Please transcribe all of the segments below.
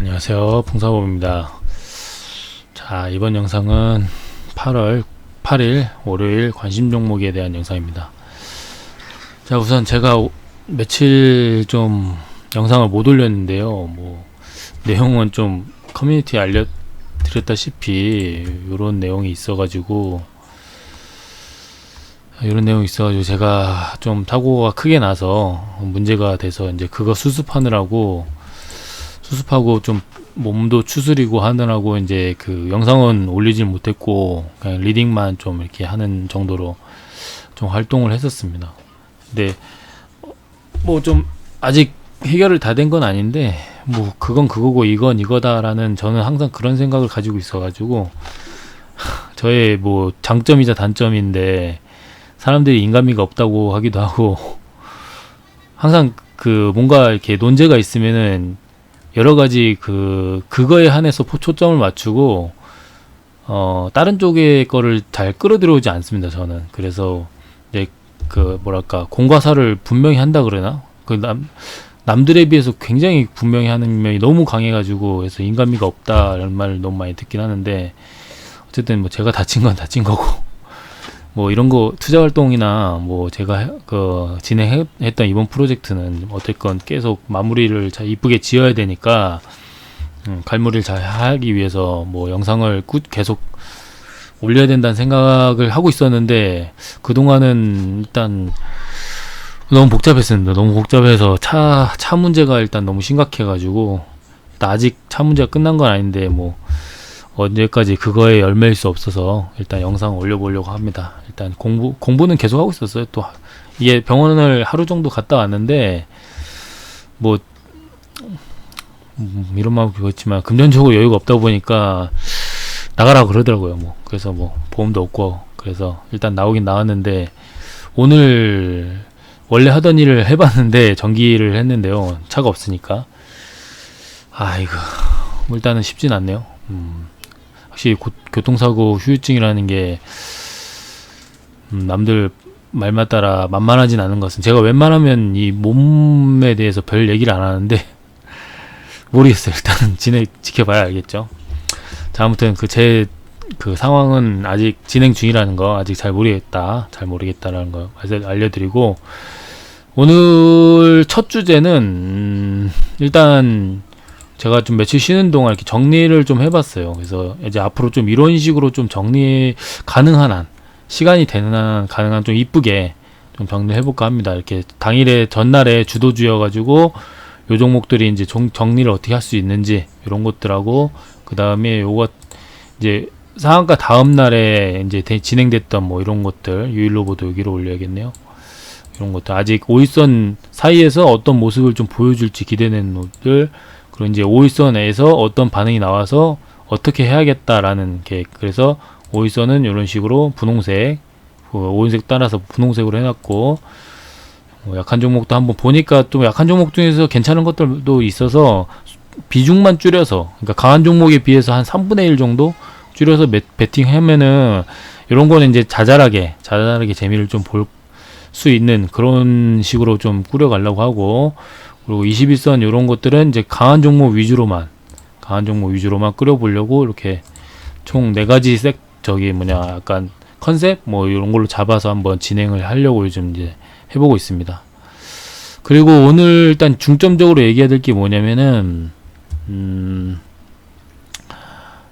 안녕하세요, 풍사범입니다. 자, 이번 영상은 8월 8일 월요일 관심 종목에 대한 영상입니다. 자, 우선 제가 며칠 좀 영상을 못 올렸는데요. 내용은 좀 커뮤니티에 알려드렸다시피 이런 내용이 있어가지고 제가 좀 사고가 크게 나서 문제가 돼서 이제 그거 수습하고 좀 몸도 추스리고 하느라고 이제 그 영상은 올리질 못했고 그냥 리딩만 좀 이렇게 하는 정도로 좀 활동을 했었습니다. 근데 좀 아직 해결을 다 된 건 아닌데 그건 그거고 이건 이거다라는 저는 항상 그런 생각을 가지고 있어가지고 저의 장점이자 단점인데 사람들이 인간미가 없다고 하기도 하고 항상 뭔가 이렇게 논제가 있으면은 여러가지 그거에 한해서 초점을 맞추고 다른 쪽의 거를 잘 끌어들여오지 않습니다. 저는 그래서 이제 공과 사를 분명히 한다 그러나 남들에 비해서 굉장히 분명히 하는 면이 너무 강해가지고 그래서 인간미가 없다라는 말을 너무 많이 듣긴 하는데 어쨌든 제가 다친 건 다친 거고 이런 거 투자 활동이나 제가 진행했던 이번 프로젝트는 어쨌건 계속 마무리를 잘 이쁘게 지어야 되니까 갈무리를 잘 하기 위해서 영상을 계속 올려야 된다는 생각을 하고 있었는데 그동안은 일단 너무 복잡했습니다. 너무 복잡해서 차 문제가 일단 너무 심각해가지고 아직 차 문제가 끝난 건 아닌데 언제까지 그거에 열매일 수 없어서 일단 영상 올려보려고 합니다. 일단 공부는 계속 하고 있었어요. 또 이게 병원을 하루 정도 갔다 왔는데 이런 마음 그렇지만 금전적으로 여유가 없다 보니까 나가라고 그러더라고요. 그래서 보험도 없고 그래서 일단 나오긴 나왔는데 오늘 원래 하던 일을 해봤는데 전기를 했는데요. 차가 없으니까 이거 일단은 쉽진 않네요. 확실히 교통사고 후유증이라는 게 남들 말만 따라 만만하진 않은 것은 제가 웬만하면 이 몸에 대해서 별 얘기를 안 하는데 모르겠어요. 일단은 지켜봐야 알겠죠. 자, 아무튼 제 상황은 아직 진행 중이라는 거 아직 잘 모르겠다라는 거 알려드리고 오늘 첫 주제는 일단 제가 좀 며칠 쉬는 동안 이렇게 정리를 좀 해봤어요. 그래서 이제 앞으로 좀 이런 식으로 좀 정리 가능한 한, 시간이 되는 한 가능한 좀 이쁘게 좀 정리를 해볼까 합니다. 이렇게 전날에 주도주여가지고 요 종목들이 이제 정리를 어떻게 할 수 있는지 이런 것들하고 그 다음에 요거 이제 상한가 다음 날에 이제 진행됐던 이런 것들 유일로보도 여기로 올려야겠네요. 이런 것들 아직 5일선 사이에서 어떤 모습을 좀 보여줄지 기대되는 것들 그리고 이제 5일선에서 어떤 반응이 나와서 어떻게 해야겠다라는 계획. 그래서 5일선은 이런 식으로 분홍색, 5일색 따라서 분홍색으로 해놨고, 약한 종목도 한번 보니까 또 약한 종목 중에서 괜찮은 것들도 있어서 비중만 줄여서, 그러니까 강한 종목에 비해서 한 3분의 1 정도 줄여서 베팅하면은 이런 거는 이제 자잘하게 재미를 좀 볼 수 있는 그런 식으로 좀 꾸려가려고 하고, 그리고 21선 이런 것들은 이제 강한 종목 위주로만 끌어보려고 이렇게 총 4가지 약간 컨셉 이런 걸로 잡아서 한번 진행을 하려고 요즘 이제 해보고 있습니다. 그리고 오늘 일단 중점적으로 얘기해야 될 게 뭐냐면은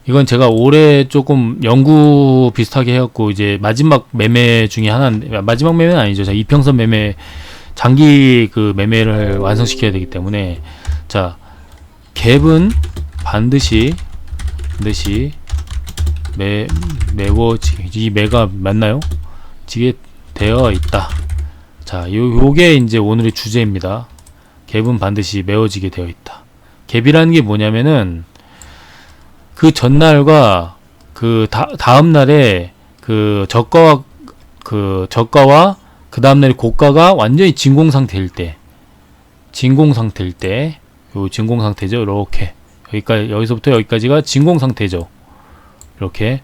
이건 제가 올해 조금 연구 비슷하게 해갖고 이제 마지막 매매 중에 하나인데 마지막 매매는 아니죠. 제가 이평선 매매 장기 매매를 완성시켜야 되기 때문에 자 갭은 반드시 메워지게 이 매가 맞나요? 지게 되어 있다. 자 요게 이제 오늘의 주제입니다. 갭은 반드시 메워지게 되어 있다. 갭이라는 게 뭐냐면은 그 전날과 다음 날에 저가와 그 다음날에 고가가 완전히 진공 상태일 때, 요 진공 상태죠. 이렇게 여기서부터 여기까지가 진공 상태죠. 이렇게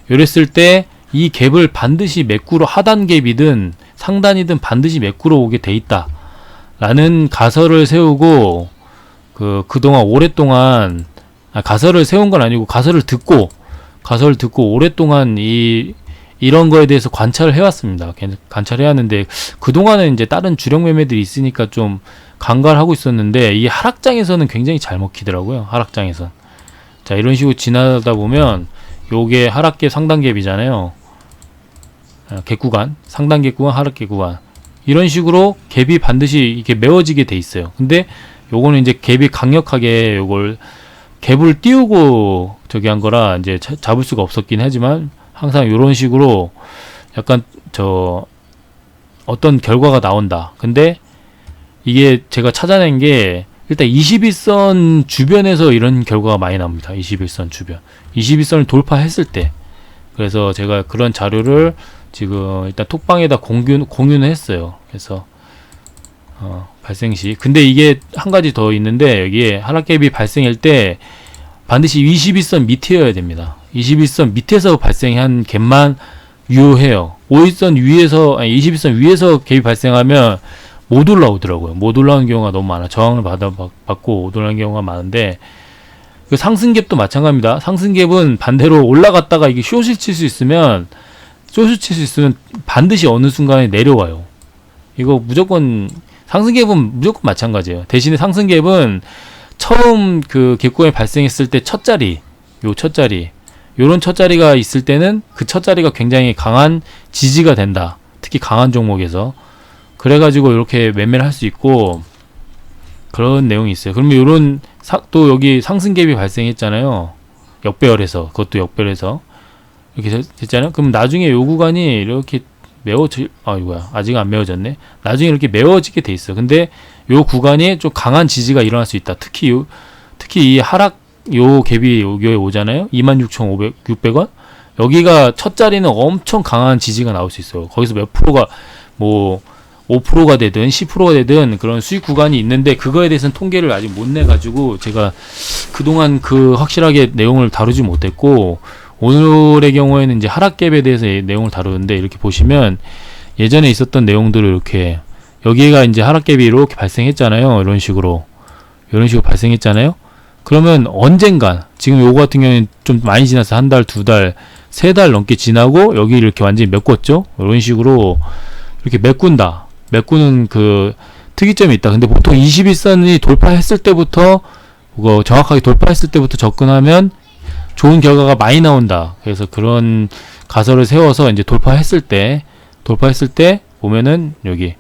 이랬을 때 이 갭을 반드시 매꾸로 하단 갭이든 상단이든 반드시 매꾸로 오게 돼 있다 라는 가설을 세우고 그동안 오랫동안 가설을 세운 건 아니고 가설을 듣고 오랫동안 이런 거에 대해서 관찰을 해왔습니다. 관찰해왔는데 그동안은 이제 다른 주력 매매들이 있으니까 좀 간과를 하고 있었는데 이 하락장에서는 굉장히 잘 먹히더라고요. 하락장에선. 자, 이런 식으로 지나다 보면 요게 하락갭 상단갭이잖아요. 갭 구간, 상단갭 구간, 하락갭 구간. 이런 식으로 갭이 반드시 이렇게 메워지게 돼 있어요. 근데 요거는 이제 갭이 강력하게 요걸 갭을 띄우고 저기 한 거라 이제 잡을 수가 없었긴 하지만 항상 이런 식으로 약간 어떤 결과가 나온다. 근데 이게 제가 찾아낸 게 일단 21선 주변에서 이런 결과가 많이 나옵니다. 21선 주변. 21선을 돌파했을 때. 그래서 제가 그런 자료를 지금 일단 톡방에다 공유는 했어요. 그래서 발생 시. 근데 이게 한 가지 더 있는데 여기에 하락갭이 발생할 때 반드시 21선 밑이어야 됩니다. 21선 밑에서 발생한 갭만 유효해요. 51선 위에서 21선 위에서 갭이 발생하면 못 올라오더라고요. 못 올라오는 경우가 너무 많아. 저항을 받고 못 올라오는 경우가 많은데 그 상승갭도 마찬가지입니다. 상승갭은 반대로 올라갔다가 이게 숏을 칠 수 있으면 반드시 어느 순간에 내려와요. 이거 무조건 상승갭은 무조건 마찬가지예요. 대신에 상승갭은 처음 그 갭구간이 발생했을 때 첫 자리, 요런 첫 자리가 있을 때는 그 첫 자리가 굉장히 강한 지지가 된다. 특히 강한 종목에서. 그래가지고 이렇게 매매를 할 수 있고 그런 내용이 있어요. 그러면 요런 또 여기 상승갭이 발생했잖아요. 역배열에서. 그것도 역배열에서. 이렇게 됐잖아요. 그럼 나중에 요 구간이 이렇게 아직 안 메워졌네. 나중에 이렇게 메워지게 돼 있어. 근데 요 구간이 좀 강한 지지가 일어날 수 있다. 특히 이 하락 요 갭이 여기에 오잖아요. 26,600원. 여기가 첫 자리는 엄청 강한 지지가 나올 수 있어요. 거기서 몇 프로가 5%가 되든 10%가 되든 그런 수익 구간이 있는데 그거에 대해서는 통계를 아직 못 내가지고 제가 그동안 확실하게 내용을 다루지 못했고 오늘의 경우에는 이제 하락갭에 대해서 내용을 다루는데 이렇게 보시면 예전에 있었던 내용들을 이렇게 여기가 이제 하락갭이 이렇게 발생했잖아요. 이런 식으로 발생했잖아요. 그러면 언젠간 지금 요거 같은 경우는 좀 많이 지나서 한 달, 두 달, 세 달 넘게 지나고 여기 이렇게 완전히 메꿨죠. 이런 식으로 이렇게 메꾸는 그 특이점이 있다. 근데 보통 21선이 돌파했을 때부터 정확하게 돌파했을 때부터 접근하면 좋은 결과가 많이 나온다. 그래서 그런 가설을 세워서 이제 돌파했을 때 보면은 여기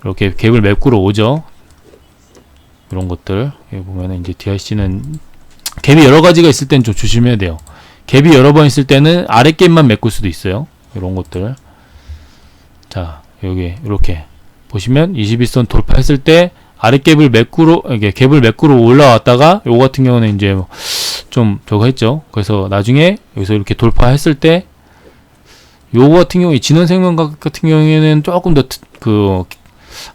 이렇게 갭을 메꾸러 오죠. 이런 것들 여기 보면은 이제 DRC는 갭이 여러 가지가 있을 때는 좀 조심해야 돼요. 갭이 여러 번 있을 때는 아래 갭만 메꿀 수도 있어요. 이런 것들. 자, 여기 이렇게 보시면 21선 돌파했을 때 아래 갭을 메꾸러 올라왔다가 요거 같은 경우는 이제 좀 저거 했죠. 그래서 나중에 여기서 이렇게 돌파했을 때 요거 같은 경우에 진원생명 같은 경우에는 조금 더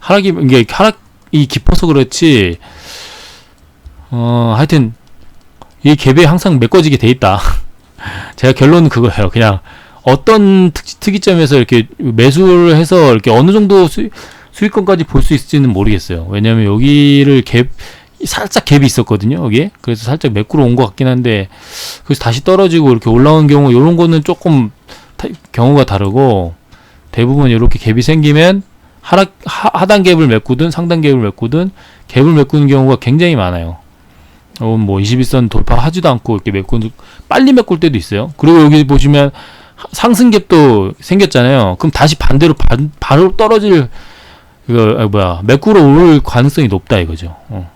하락이 깊어서 그렇지 하여튼 이 갭에 항상 메꿔지게 돼 있다. 제가 결론은 그거예요. 그냥 어떤 특이점에서 이렇게 매수를 해서 이렇게 어느 정도 수익권까지 볼 수 있을지는 모르겠어요. 왜냐면 여기를 살짝 갭이 있었거든요. 여기에. 그래서 살짝 메꾸러 온 것 같긴 한데 그래서 다시 떨어지고 이렇게 올라오는 경우 이런 거는 조금 경우가 다르고 대부분 이렇게 갭이 생기면 하단 갭을 메꾸든 상단 갭을 메꾸든 갭을 메꾸는 경우가 굉장히 많아요. 뭐 21선 돌파하지도 않고 이렇게 빨리 메꿀 때도 있어요. 그리고 여기 보시면 상승 갭도 생겼잖아요. 그럼 다시 반대로 바로 떨어질 메꾸러 올 가능성이 높다 이거죠.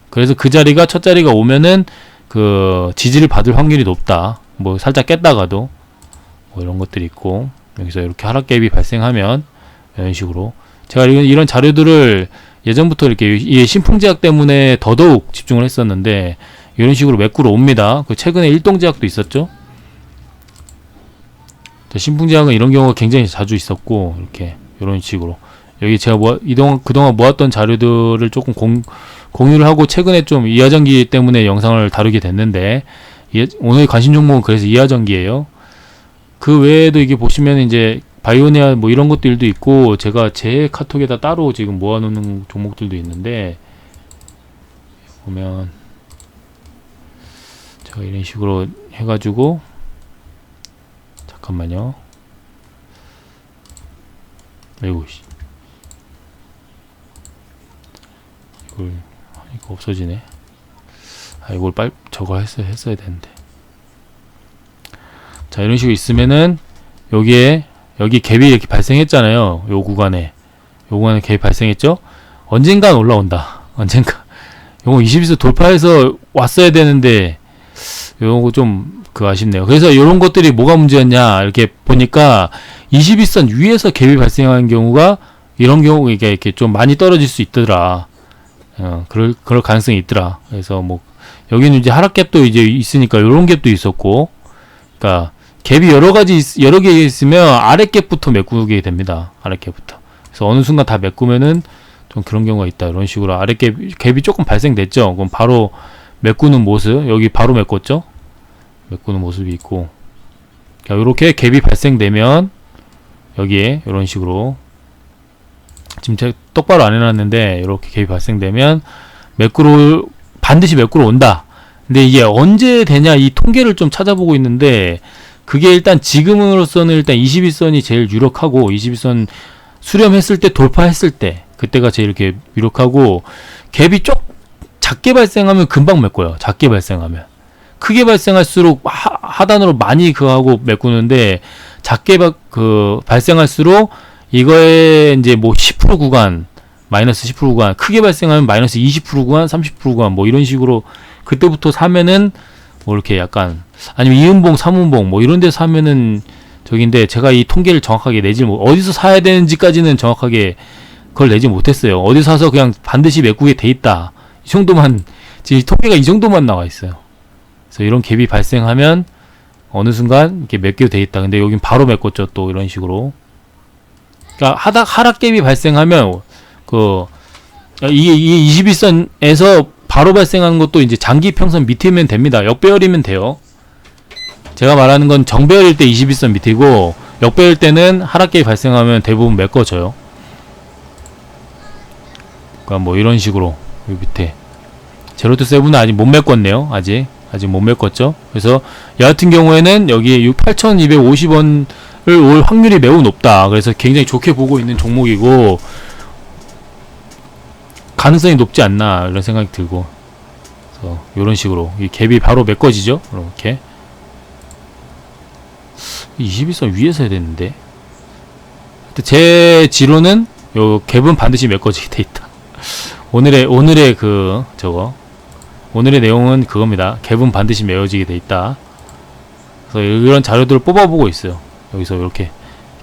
그래서 그 자리가 첫 자리가 오면은 그 지지를 받을 확률이 높다. 뭐 살짝 깼다가도 뭐 이런 것들이 있고 여기서 이렇게 하락갭이 발생하면 이런 식으로 제가 이런 자료들을 예전부터 이렇게 이 신풍제약 때문에 더더욱 집중을 했었는데 이런 식으로 메꾸러 옵니다. 그 최근에 일동제약도 있었죠. 신풍제약은 이런 경우가 굉장히 자주 있었고 이렇게 이런 식으로 여기 제가 그동안 모았던 자료들을 조금 공유를 하고 최근에 좀 이하전기 때문에 영상을 다루게 됐는데 오늘 관심 종목은 그래서 이하전기예요. 그 외에도 이게 보시면 이제 바이오니아 뭐 이런 것들도 있고 제가 제 카톡에다 따로 지금 모아놓는 종목들도 있는데 보면 제가 이런 식으로 해가지고, 잠깐만요. 아이고, 씨. 이거 없어지네. 아, 이걸 저거 했어야 되는데. 자, 이런 식으로 있으면은, 여기 갭이 이렇게 발생했잖아요. 요 구간에 갭이 발생했죠? 언젠간 올라온다. 언젠가. 요거 21선 돌파해서 왔어야 되는데, 요거 좀, 아쉽네요. 그래서 요런 것들이 뭐가 문제였냐, 이렇게 보니까, 21선 위에서 갭이 발생하는 경우가, 이런 경우가 이렇게 좀 많이 떨어질 수 있더라. 그럴 가능성이 있더라. 그래서 뭐, 여기는 이제 하락갭도 이제 있으니까, 요런 갭도 있었고, 그러니까, 갭이 여러 개 있으면 아랫갭부터 메꾸게 됩니다. 아랫갭부터. 그래서 어느 순간 다 메꾸면은 좀 그런 경우가 있다. 이런 식으로 갭이 조금 발생됐죠. 그럼 바로 메꾸는 모습, 여기 바로 메꿨죠? 메꾸는 모습이 있고. 이렇게 갭이 발생되면 여기에 이런 식으로 지금 제가 똑바로 안 해놨는데 이렇게 갭이 발생되면 반드시 메꾸러 온다. 근데 이게 언제 되냐 이 통계를 좀 찾아보고 있는데 그게 일단 지금으로서는 일단 21선이 제일 유력하고 21선 수렴했을 때 돌파했을 때 그때가 제일 이렇게 유력하고 갭이 작게 발생하면 금방 메꿔요. 작게 발생하면 크게 발생할수록 하단으로 많이 하고 메꾸는데 작게 발생할수록 이거에 이제 뭐 10% 구간 마이너스 10% 구간 크게 발생하면 마이너스 20% 구간 30% 구간 뭐 이런 식으로 그때부터 사면은 뭐 이렇게 약간 아니면 2음봉 3음봉 뭐 이런 데서 사면은 저긴데 제가 이 통계를 정확하게 어디서 사야 되는지까지는 정확하게 그걸 내지 못했어요. 어디 사서 그냥 반드시 메꾸게 돼 있다. 이 정도만 지금 통계가 이 정도만 나와 있어요. 그래서 이런 갭이 발생하면 어느 순간 이렇게 메꾸게 돼 있다. 근데 여긴 바로 메꿨죠. 또 이런 식으로. 그러니까 하락갭이 발생하면 이게 21선에서 바로 발생하는 것도 이제 장기 평선 밑이면 됩니다. 역배열이면 돼요. 제가 말하는 건 정배열일 때 21선 밑이고 역배열 때는 하락갭이 발생하면 대부분 메꿔져요. 그러니까 뭐 이런 식으로 이 밑에 제로2세븐은 아직 못 메꿨네요. 아직 못 메꿨죠. 그래서 여하튼 경우에는 여기 8,250원을 올 확률이 매우 높다. 그래서 굉장히 좋게 보고 있는 종목이고 가능성이 높지 않나 이런 생각이 들고 그래서 이런 식으로 이 갭이 바로 메꿔지죠. 이렇게 21선 위에서 해야 되는데 제 지로는 요 갭은 반드시 메꿔지게 돼 있다. 오늘의 오늘의 내용은 그겁니다. 갭은 반드시 메워지게 돼 있다. 그래서 이런 자료들을 뽑아보고 있어요. 여기서 이렇게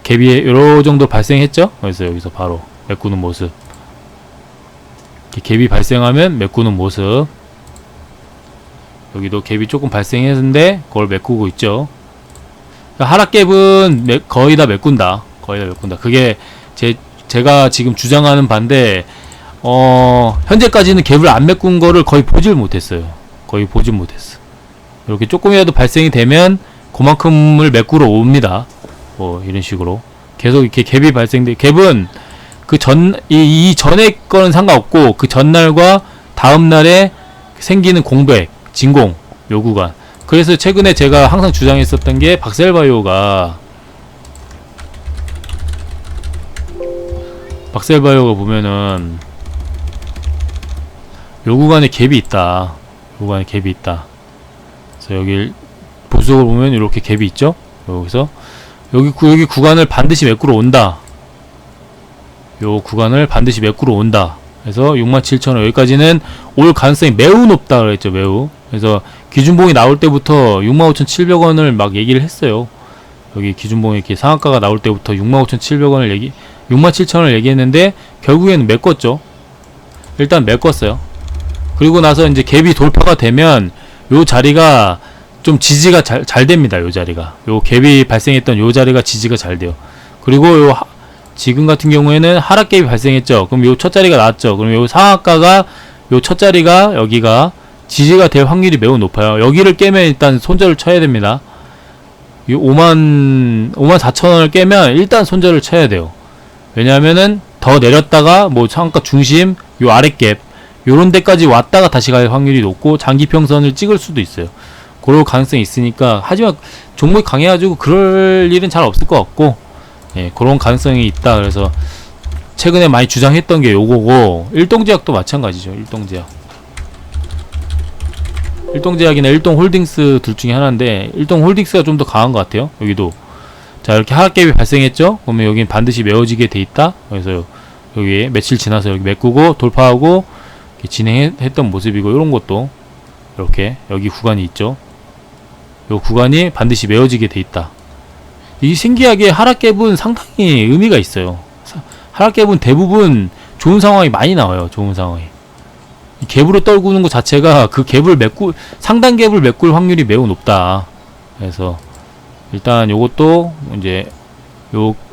갭이 요런 정도 발생했죠. 여기서 바로 메꾸는 모습. 갭이 발생하면 메꾸는 모습. 여기도 갭이 조금 발생했는데 그걸 메꾸고 있죠. 하락갭은 거의 다 메꾼다. 그게 제가 지금 주장하는 반대. 현재까지는 갭을 안 메꾼 거를 거의 보질 못했어요. 이렇게 조금이라도 발생이 되면 그만큼을 메꾸러 옵니다. 뭐 이런 식으로 계속 이렇게 갭이 갭은 이 전에 거는 상관없고 그 전날과 다음날에 생기는 공백, 진공 요 구간. 그래서 최근에 제가 항상 주장했었던 게 박셀바이오가 보면은 요 구간에 갭이 있다. 그래서 여기 보석을 보면 이렇게 갭이 있죠. 여기서 여기 구간을 반드시 메꾸러 온다. 요 구간을 반드시 메꾸러 온다. 그래서 67,000원 여기까지는 올 가능성이 매우 높다 그랬죠. 매우. 그래서 기준봉이 나올 때부터 65,700원을 막 얘기를 했어요. 여기 기준봉이 이렇게 상한가가 나올 때부터 65,700원을 67,000원을 얘기했는데 결국에는 메꿨죠. 일단 메꿨어요. 그리고 나서 이제 갭이 돌파가 되면 요 자리가 좀 지지가 잘 됩니다. 요 자리가. 요 갭이 발생했던 요 자리가 지지가 잘 돼요. 그리고 지금 같은 경우에는 하락갭이 발생했죠. 그럼 요 첫 자리가 나왔죠. 그럼 요 상한가가 요 첫 자리가 여기가 지지가 될 확률이 매우 높아요. 여기를 깨면 일단 손절을 쳐야 됩니다. 이 54,000원을 깨면 일단 손절을 쳐야 돼요. 왜냐하면은 더 내렸다가 뭐 상한가 중심 요 아랫갭 요런 데까지 왔다가 다시 갈 확률이 높고 장기평선을 찍을 수도 있어요. 그럴 가능성이 있으니까. 하지만 종목이 강해가지고 그럴 일은 잘 없을 것 같고, 예, 그런 가능성이 있다. 그래서 최근에 많이 주장했던 게 요거고, 일동제약도 마찬가지죠. 일동제약이나 일동홀딩스 둘 중에 하나인데, 일동홀딩스가 좀 더 강한 것 같아요. 여기도 자, 이렇게 하락갭이 발생했죠. 그러면 여긴 반드시 메워지게 돼 있다. 그래서 여기 며칠 지나서 여기 메꾸고 돌파하고 진행했던 모습이고, 이런 것도 이렇게 여기 구간이 있죠. 이 구간이 반드시 메워지게 돼 있다. 이 신기하게 하락갭은 상당히 의미가 있어요. 하락갭은 대부분 좋은 상황이 많이 나와요. 좋은 상황이. 이 갭으로 떨구는 것 자체가 그 갭을 상단 갭을 메꿀 확률이 매우 높다. 그래서 일단 요것도 이제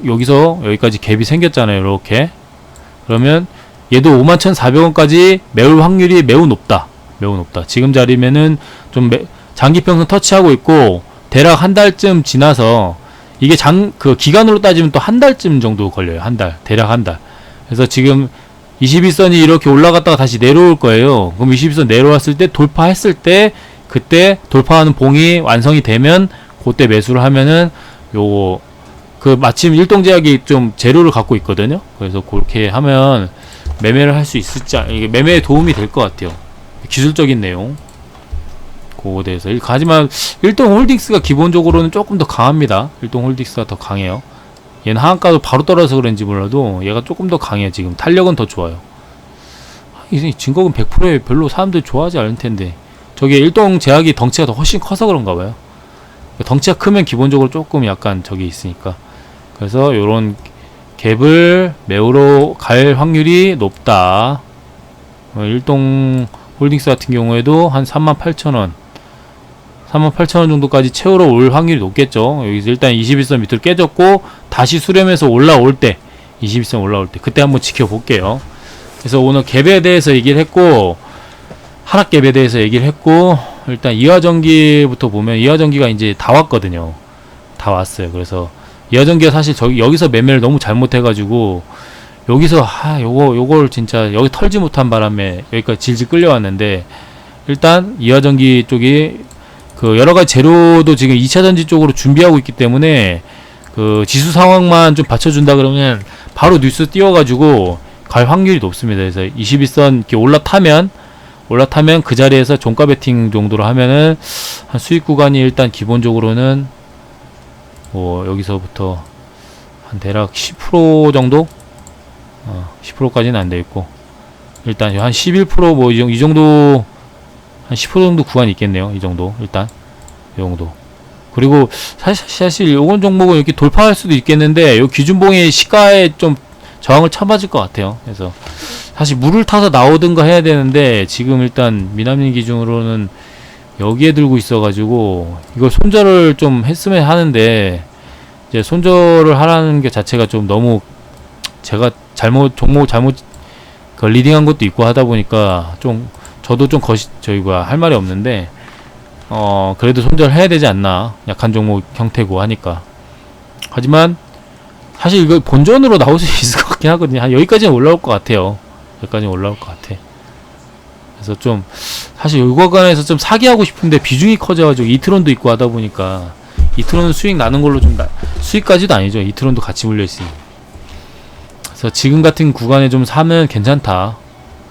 여기서 여기까지 갭이 생겼잖아요. 이렇게. 그러면 얘도 51,400원까지 메울 확률이 매우 높다. 지금 자리면은 좀 장기평선 터치하고 있고, 대략 한 달쯤 지나서, 이게 그 기간으로 따지면 또 한 달쯤 정도 걸려요. 대략 한 달. 그래서 지금 21선이 이렇게 올라갔다가 다시 내려올 거예요. 그럼 21선 내려왔을 때, 돌파했을 때, 그때 돌파하는 봉이 완성이 되면 그때 매수를 하면은 요거 마침 일동제약이 좀 재료를 갖고 있거든요. 그래서 그렇게 하면 매매를 할 수 있을지, 이게 매매에 도움이 될 것 같아요. 기술적인 내용 그거에 대해서. 하지만 일동홀딩스가 기본적으로는 조금 더 강합니다. 일동홀딩스가 더 강해요. 얘는 하한가도 바로 떨어져서 그런지 몰라도 얘가 조금 더 강해요. 지금 탄력은 더 좋아요. 진거금 100%에 별로 사람들이 좋아하지 않을 텐데, 저게 일동제약이 덩치가 더 훨씬 커서 그런가 봐요. 덩치가 크면 기본적으로 조금 약간 저기 있으니까. 그래서 요런 갭을 메우러 갈 확률이 높다. 일동 홀딩스 같은 경우에도 한 38,000원 38,000원 정도까지 채우러 올 확률이 높겠죠. 여기서 일단 21선 밑으로 깨졌고 다시 수렴해서 올라올 때, 21선 올라올 때 그때 한번 지켜볼게요. 그래서 오늘 갭에 대해서 얘기를 했고, 하락갭에 대해서 얘기를 했고, 일단 이하전기부터 보면 이하전기가 이제 다 왔거든요. 다 왔어요. 그래서 이하전기가 사실 여기서 매매를 너무 잘못해가지고, 여기서 요걸 진짜 여기 털지 못한 바람에 여기까지 질질 끌려왔는데, 일단 이하전기 쪽이 그 여러가지 재료도 지금 2차전지 쪽으로 준비하고 있기 때문에, 그 지수 상황만 좀 받쳐준다 그러면 바로 뉴스 띄워가지고 갈 확률이 높습니다. 그래서 21선 이렇게 올라타면 그 자리에서 종가 베팅 정도로 하면은 한 수익 구간이 일단 기본적으로는 뭐 여기서부터 한 대략 10% 정도? 10%까지는 안 되겠고, 일단 한 11% 뭐 이 정도, 한 10% 정도 구간이 있겠네요. 이 정도. 일단 이 정도. 그리고 사실 요건 종목은 이렇게 돌파할 수도 있겠는데, 요 기준봉의 시가에 좀 저항을 쳐맞을 것 같아요. 그래서 사실 물을 타서 나오든가 해야 되는데, 지금 일단 미남님 기준으로는 여기에 들고 있어가지고 이걸 손절을 좀 했으면 하는데, 이제 손절을 하라는 게 자체가 좀 너무, 제가 종목을 잘못 리딩한 것도 있고 하다 보니까 좀 저도 좀 할 말이 없는데, 그래도 손절해야 되지 않나. 약한 종목 형태고 하니까. 하지만 사실 이거 본전으로 나올 수 있을 것 같긴 하거든요. 한 여기까지는 올라올 것 같아요. 여기까지는 올라올 것 같아. 그래서 좀 사실 이거 관해서 좀 사기하고 싶은데 비중이 커져가지고 이트론도 있고 하다 보니까, 이트론은 수익 나는 걸로 좀 수익까지도 아니죠. 이트론도 같이 물려있으니. 그래서 지금 같은 구간에 좀 사면 괜찮다.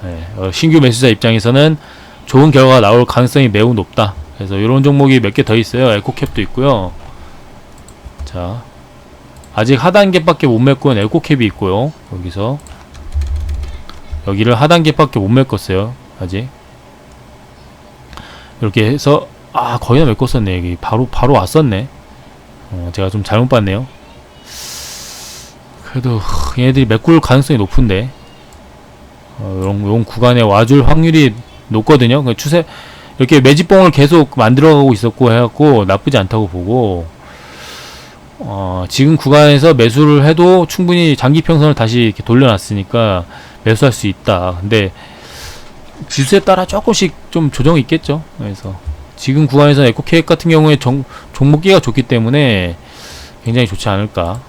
네, 신규 매수자 입장에서는 좋은 결과가 나올 가능성이 매우 높다. 그래서 이런 종목이 몇 개 더 있어요. 에코캡도 있고요. 자, 아직 하단계밖에 못 메꾼 에코캡이 있고요. 여기를 하단계밖에 못 메꿨어요. 아직. 이렇게 해서 거의 다 메꿨었네. 여기 바로 왔었네. 제가 좀 잘못 봤네요. 그래도 얘네들이 메꿀 가능성이 높은데, 이런 구간에 와줄 확률이 높거든요. 그 추세 이렇게 매집봉을 계속 만들어가고 있었고 해갖고 나쁘지 않다고 보고, 지금 구간에서 매수를 해도 충분히 장기평선을 다시 이렇게 돌려놨으니까 매수할 수 있다. 근데 지수에 따라 조금씩 좀 조정이 있겠죠. 그래서 지금 구간에서 에코케이크 같은 경우에 종목기가 좋기 때문에 굉장히 좋지 않을까.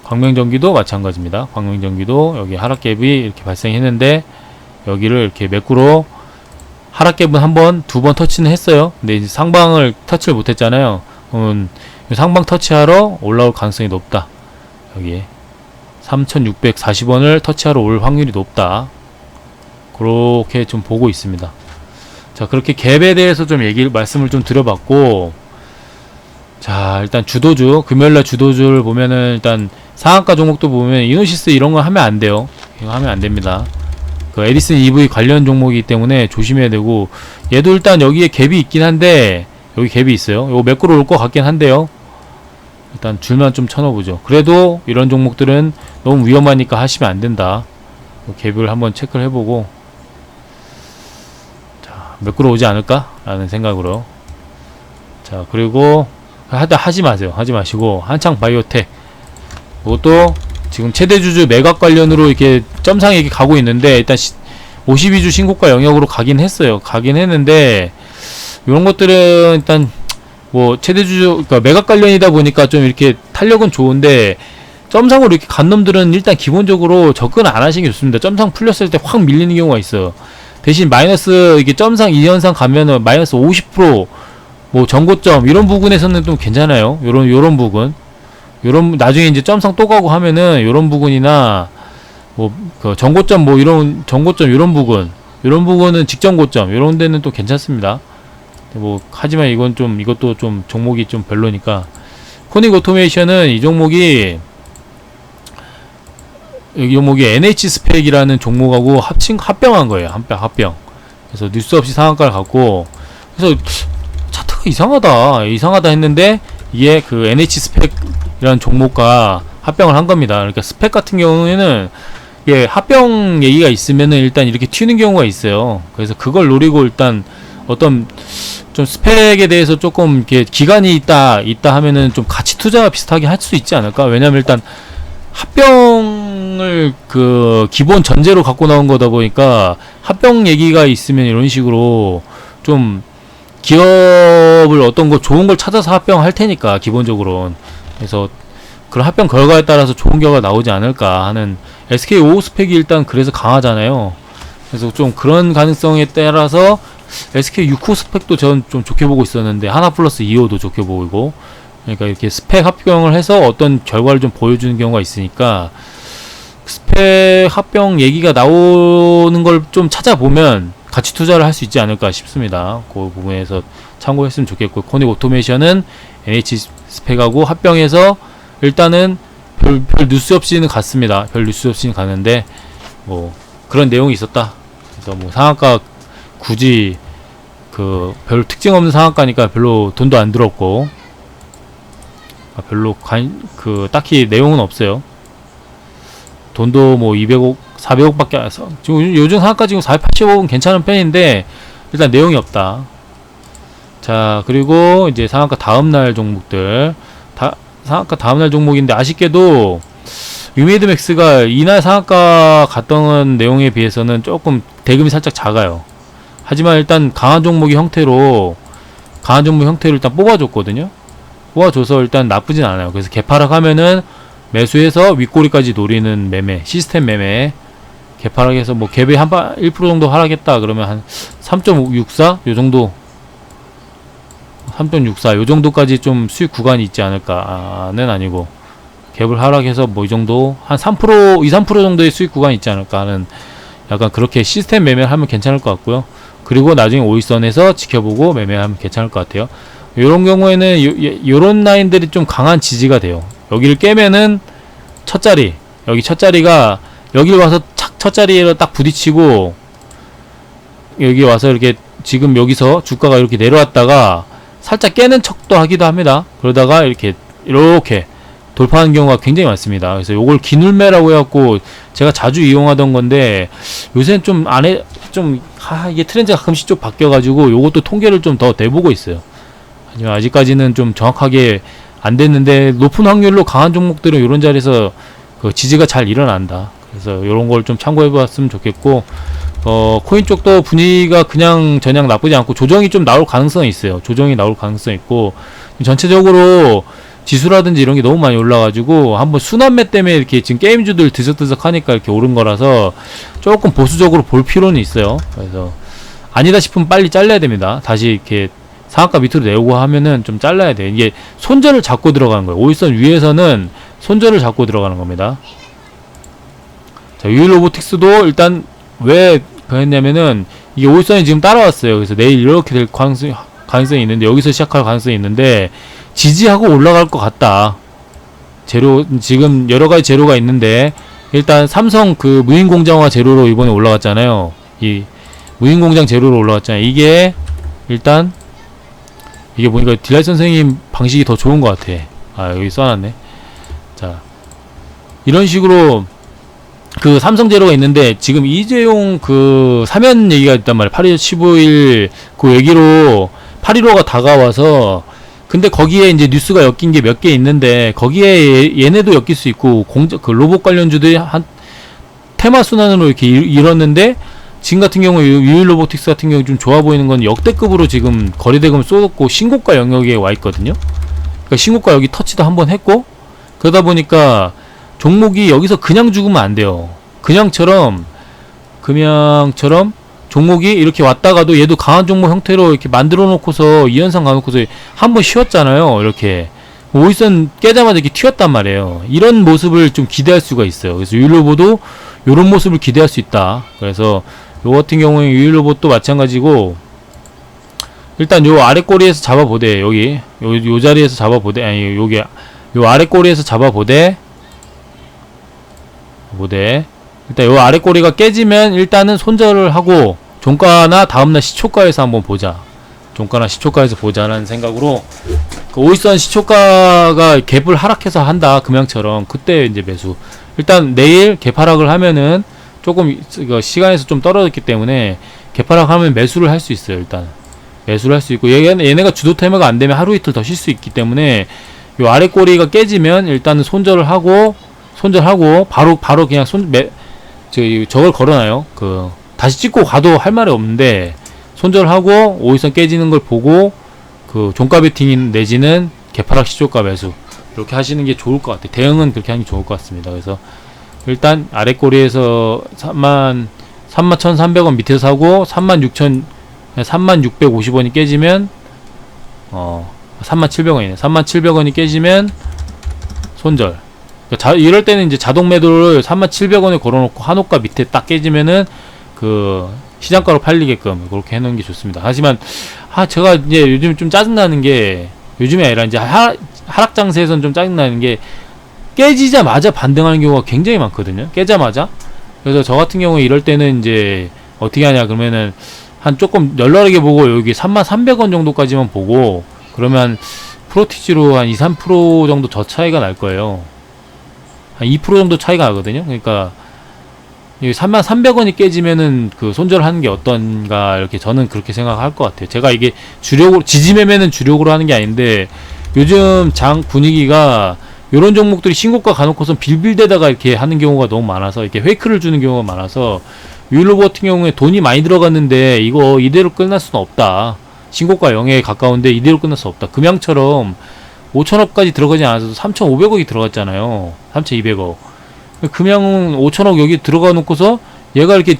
광명전기도 마찬가지입니다. 광명전기도 여기 하락갭이 이렇게 발생했는데, 여기를 이렇게 매꾸러 하락갭은 한 번, 두 번 터치는 했어요. 근데 이제 상방을 터치를 못했잖아요. 상방 터치하러 올라올 가능성이 높다. 여기에 3640원을 터치하러 올 확률이 높다. 그렇게 좀 보고 있습니다. 자, 그렇게 갭에 대해서 좀 말씀을 좀 드려봤고, 자, 일단 주도주, 금요일날 주도주를 보면은 일단 상한가 종목도 보면 이노시스 이런 거 하면 안 돼요. 이거 하면 안 됩니다. 그 에디슨 EV 관련 종목이기 때문에 조심해야 되고, 얘도 일단 여기에 갭이 있긴 한데, 여기 갭이 있어요. 이거 매크로 올 것 같긴 한데요. 일단 줄만 좀 쳐놓어보죠. 그래도 이런 종목들은 너무 위험하니까 하시면 안 된다. 갭을 한번 체크를 해보고, 자, 매크로 오지 않을까? 라는 생각으로. 자, 그리고 하지 마세요. 하지 마시고, 한창 바이오텍. 이것도 지금 최대주주 매각 관련으로 이렇게 점상에 이렇게 가고 있는데, 일단 52주 신고가 영역으로 가긴 했어요. 가긴 했는데, 이런 것들은 일단 뭐 최대주주, 그러니까 매각 관련이다 보니까 좀 이렇게 탄력은 좋은데, 점상으로 이렇게 간 놈들은 일단 기본적으로 접근 안 하시는 게 좋습니다. 점상 풀렸을 때 확 밀리는 경우가 있어요. 대신 마이너스, 이게 점상 2연상 가면은 마이너스 50%, 뭐 전고점 이런 부분에서는 좀 괜찮아요. 요런 부분, 나중에 이제 점상 또 가고 하면은 요런 부분이나 뭐 그 전고점, 뭐 이런 전고점 요런 부분은 직전 고점 요런 데는 또 괜찮습니다. 뭐 하지만 이것도 좀 종목이 좀 별로니까. 코닉 오토메이션은 이 종목이 NH 스펙이라는 종목하고 합병한 거예요. 합병. 그래서 뉴스 없이 상한가를 갖고, 그래서 차트가 이상하다 했는데, 이게 그 NH 스펙이라는 종목과 합병을 한 겁니다. 그러니까 스펙 같은 경우에는 이게 합병 얘기가 있으면은 일단 이렇게 튀는 경우가 있어요. 그래서 그걸 노리고 일단 어떤 좀 스펙에 대해서 조금 이렇게 기간이 있다 하면은 좀 가치 투자와 비슷하게 할 수 있지 않을까? 왜냐면 일단 합병을 그 기본 전제로 갖고 나온 거다 보니까, 합병 얘기가 있으면 이런 식으로 좀 기업을 어떤 거 좋은 걸 찾아서 합병할 테니까, 기본적으로는. 그래서 그런 합병 결과에 따라서 좋은 결과가 나오지 않을까 하는, SK5 스펙이 일단 그래서 강하잖아요. 그래서 좀 그런 가능성에 따라서 SK6호 스펙도 전 좀 좋게 보고 있었는데, 하나 플러스 2호도 좋게 보이고, 그러니까 이렇게 스펙 합병을 해서 어떤 결과를 좀 보여주는 경우가 있으니까, 스펙 합병 얘기가 나오는 걸 좀 찾아보면 가치 투자를 할 수 있지 않을까 싶습니다. 그 부분에서 참고했으면 좋겠고, 코닉 오토메이션은 NH 스펙하고 합병해서 일단은 별 뉴스 없이는 갔습니다. 별 뉴스 없이는 갔는데, 뭐 그런 내용이 있었다. 그래서 뭐 상한가 굳이 그 별 특징 없는 상한가니까 별로 돈도 안 들었고, 별로 딱히 내용은 없어요. 돈도 뭐 200억, 400억 밖에 안 해서, 지금 요즘 상한가 지금 480억은 괜찮은 편인데, 일단 내용이 없다. 자, 그리고 이제 상한가 다음날 종목들, 상한가 다음날 종목인데, 아쉽게도 유메이드맥스가 이날 상한가 갔던 내용에 비해서는 조금 대금이 살짝 작아요. 하지만 일단 강한 종목 형태로 일단 뽑아줬거든요. 뽑아줘서 일단 나쁘진 않아요. 그래서 개파락하면은 매수해서 윗꼬리까지 노리는 매매, 시스템 매매. 개파락해서 뭐 갭이 1% 정도 하락했다 그러면 한 3.64? 요 정도, 3.64 요 정도까지 좀 수익 구간이 있지 않을까는 아니고, 갭을 하락해서 뭐 이 정도 한 3%, 2-3% 정도의 수익 구간이 있지 않을까 하는, 약간 그렇게 시스템 매매를 하면 괜찮을 것 같고요. 그리고 나중에 5일선에서 지켜보고 매매하면 괜찮을 것 같아요. 요런 경우에는 요런 라인들이 좀 강한 지지가 돼요. 여기를 깨면은 첫 자리가 여기를 와서 첫 자리에 딱 부딪히고, 여기 와서 이렇게 지금 여기서 주가가 이렇게 내려왔다가 살짝 깨는 척도 하기도 합니다. 그러다가 이렇게 돌파하는 경우가 굉장히 많습니다. 그래서 요걸 기눌매라고 해갖고 제가 자주 이용하던 건데, 요새는 이게 트렌드가 가끔씩 좀 바뀌어가지고 요것도 통계를 좀 더 내보고 있어요. 하지만 아직까지는 좀 정확하게 안 됐는데, 높은 확률로 강한 종목들은 요런 자리에서 그 지지가 잘 일어난다. 그래서 요런 걸 좀 참고해 봤으면 좋겠고, 코인 쪽도 분위기가 그냥 저냥 나쁘지 않고, 조정이 좀 나올 가능성이 있어요. 조정이 나올 가능성이 있고, 전체적으로 지수라든지 이런 게 너무 많이 올라가지고, 한번 순환매 때문에 이렇게 지금 게임주들 드석드석 하니까 이렇게 오른 거라서 조금 보수적으로 볼 필요는 있어요. 그래서 아니다 싶으면 빨리 잘라야 됩니다. 다시 이렇게 상한가 밑으로 내오고 하면은 좀 잘라야 돼. 이게 손절을 잡고 들어가는 거예요. 5일선 위에서는 손절을 잡고 들어가는 겁니다. 자, 유일로보틱스도 일단 왜 그랬냐면은 이게 5일선이 지금 따라왔어요. 그래서 내일 이렇게 될 가능성이 있는데, 여기서 시작할 가능성이 있는데, 지지하고 올라갈 것 같다. 재료, 지금 여러가지 재료가 있는데, 일단 삼성 그 무인공장화 재료로 이번에 올라갔잖아요. 이 무인공장 재료로 올라갔잖아요. 이게 일단 이게 보니까 딜라이 선생님 방식이 더 좋은 것 같아. 아, 여기 써놨네. 자, 이런 식으로 그 삼성 재료가 있는데, 지금 이재용 그 사면 얘기가 있단 말이야. 8월 15일 그 얘기로 8.15가 다가와서, 근데 거기에 이제 뉴스가 엮인 게 몇 개 있는데, 거기에 얘네도 엮일 수 있고, 그 로봇 관련주들이 한 테마 순환으로 이렇게 잃었는데, 지금 같은 경우 유일로보틱스 같은 경우 좀 좋아 보이는 건 역대급으로 지금 거래대금을 쏟았고 신고가 영역에 와 있거든요. 그러니까 신고가 여기 터치도 한번 했고, 그러다 보니까 종목이 여기서 그냥 죽으면 안 돼요. 그냥처럼 종목이 이렇게 왔다가도 얘도 강한 종목 형태로 이렇게 만들어 놓고서 이현상 가놓고서 한번 쉬었잖아요. 이렇게 5일선 깨자마자 이렇게 튀었단 말이에요. 이런 모습을 좀 기대할 수가 있어요. 그래서 유일로보도 이런 모습을 기대할 수 있다. 그래서 요 같은 경우에 유일로봇도 마찬가지고, 일단 요 아래 꼬리에서 잡아보되, 여기 요 자리에서 잡아보되, 아니 요게 요 아래 꼬리에서 잡아보되, 일단 요 아래 꼬리가 깨지면 일단은 손절을 하고 종가나 다음날 시초가에서 한번 보자. 종가나 시초가에서 보자라는 생각으로, 그 5일선 시초가가 갭을 하락해서 한다 금양처럼, 그때 이제 매수. 일단 내일 갭 하락을 하면은 조금 시간에서 좀 떨어졌기 때문에 갭 하락하면 매수를 할 수 있어요. 일단 매수를 할 수 있고, 얘네가 주도 테마가 안 되면 하루 이틀 더 쉴 수 있기 때문에, 요 아래 꼬리가 깨지면 일단은 손절을 하고 바로 그냥 저걸 걸어놔요. 그 다시 찍고 가도 할 말이 없는데, 손절하고 5일선 깨지는 걸 보고 그 종가 베팅 내지는 개파락 시초가 매수, 이렇게 하시는 게 좋을 것 같아요. 대응은 그렇게 하는 게 좋을 것 같습니다. 그래서 일단 아래 꼬리에서 31,300원 밑에서 사고 36,50원이 깨지면 37,000원이네. 37,000원이 깨지면 손절. 그러니까 이럴 때는 이제 자동 매도를 37,000원에 걸어놓고 한호가 밑에 딱 깨지면은 그 시장가로 팔리게끔 그렇게 해놓은 게 좋습니다. 하지만 제가 이제 요즘 좀 짜증나는 게, 요즘이 아니라 이제 하락 장세에서는 좀 짜증나는 게, 깨지자마자 반등하는 경우가 굉장히 많거든요. 깨자마자. 그래서 저 같은 경우에 이럴 때는 이제 어떻게 하냐 그러면은, 한 조금 널널하게 보고 여기 33,000원 정도까지만 보고, 그러면 프로티지로 한 2-3% 정도 더 차이가 날 거예요. 한 2% 정도 차이가 나거든요. 그러니까 33,000원이 깨지면은 그 손절하는 게 어떤가, 이렇게 저는 그렇게 생각할 것 같아요. 제가 이게 주력으로, 지지매매는 주력으로 하는 게 아닌데, 요즘 장 분위기가 요런 종목들이 신고가 가놓고선 빌빌대다가 이렇게 하는 경우가 너무 많아서, 이렇게 페이크를 주는 경우가 많아서, 유일로봇 같은 경우에 돈이 많이 들어갔는데 이거 이대로 끝날 수는 없다. 신고가 0에 가까운데 이대로 끝날 수 없다. 금양처럼 5천억까지 들어가지 않아서 3,500억이 들어갔잖아요. 3,200억. 금양은 5천억 여기 들어가 놓고서 얘가 이렇게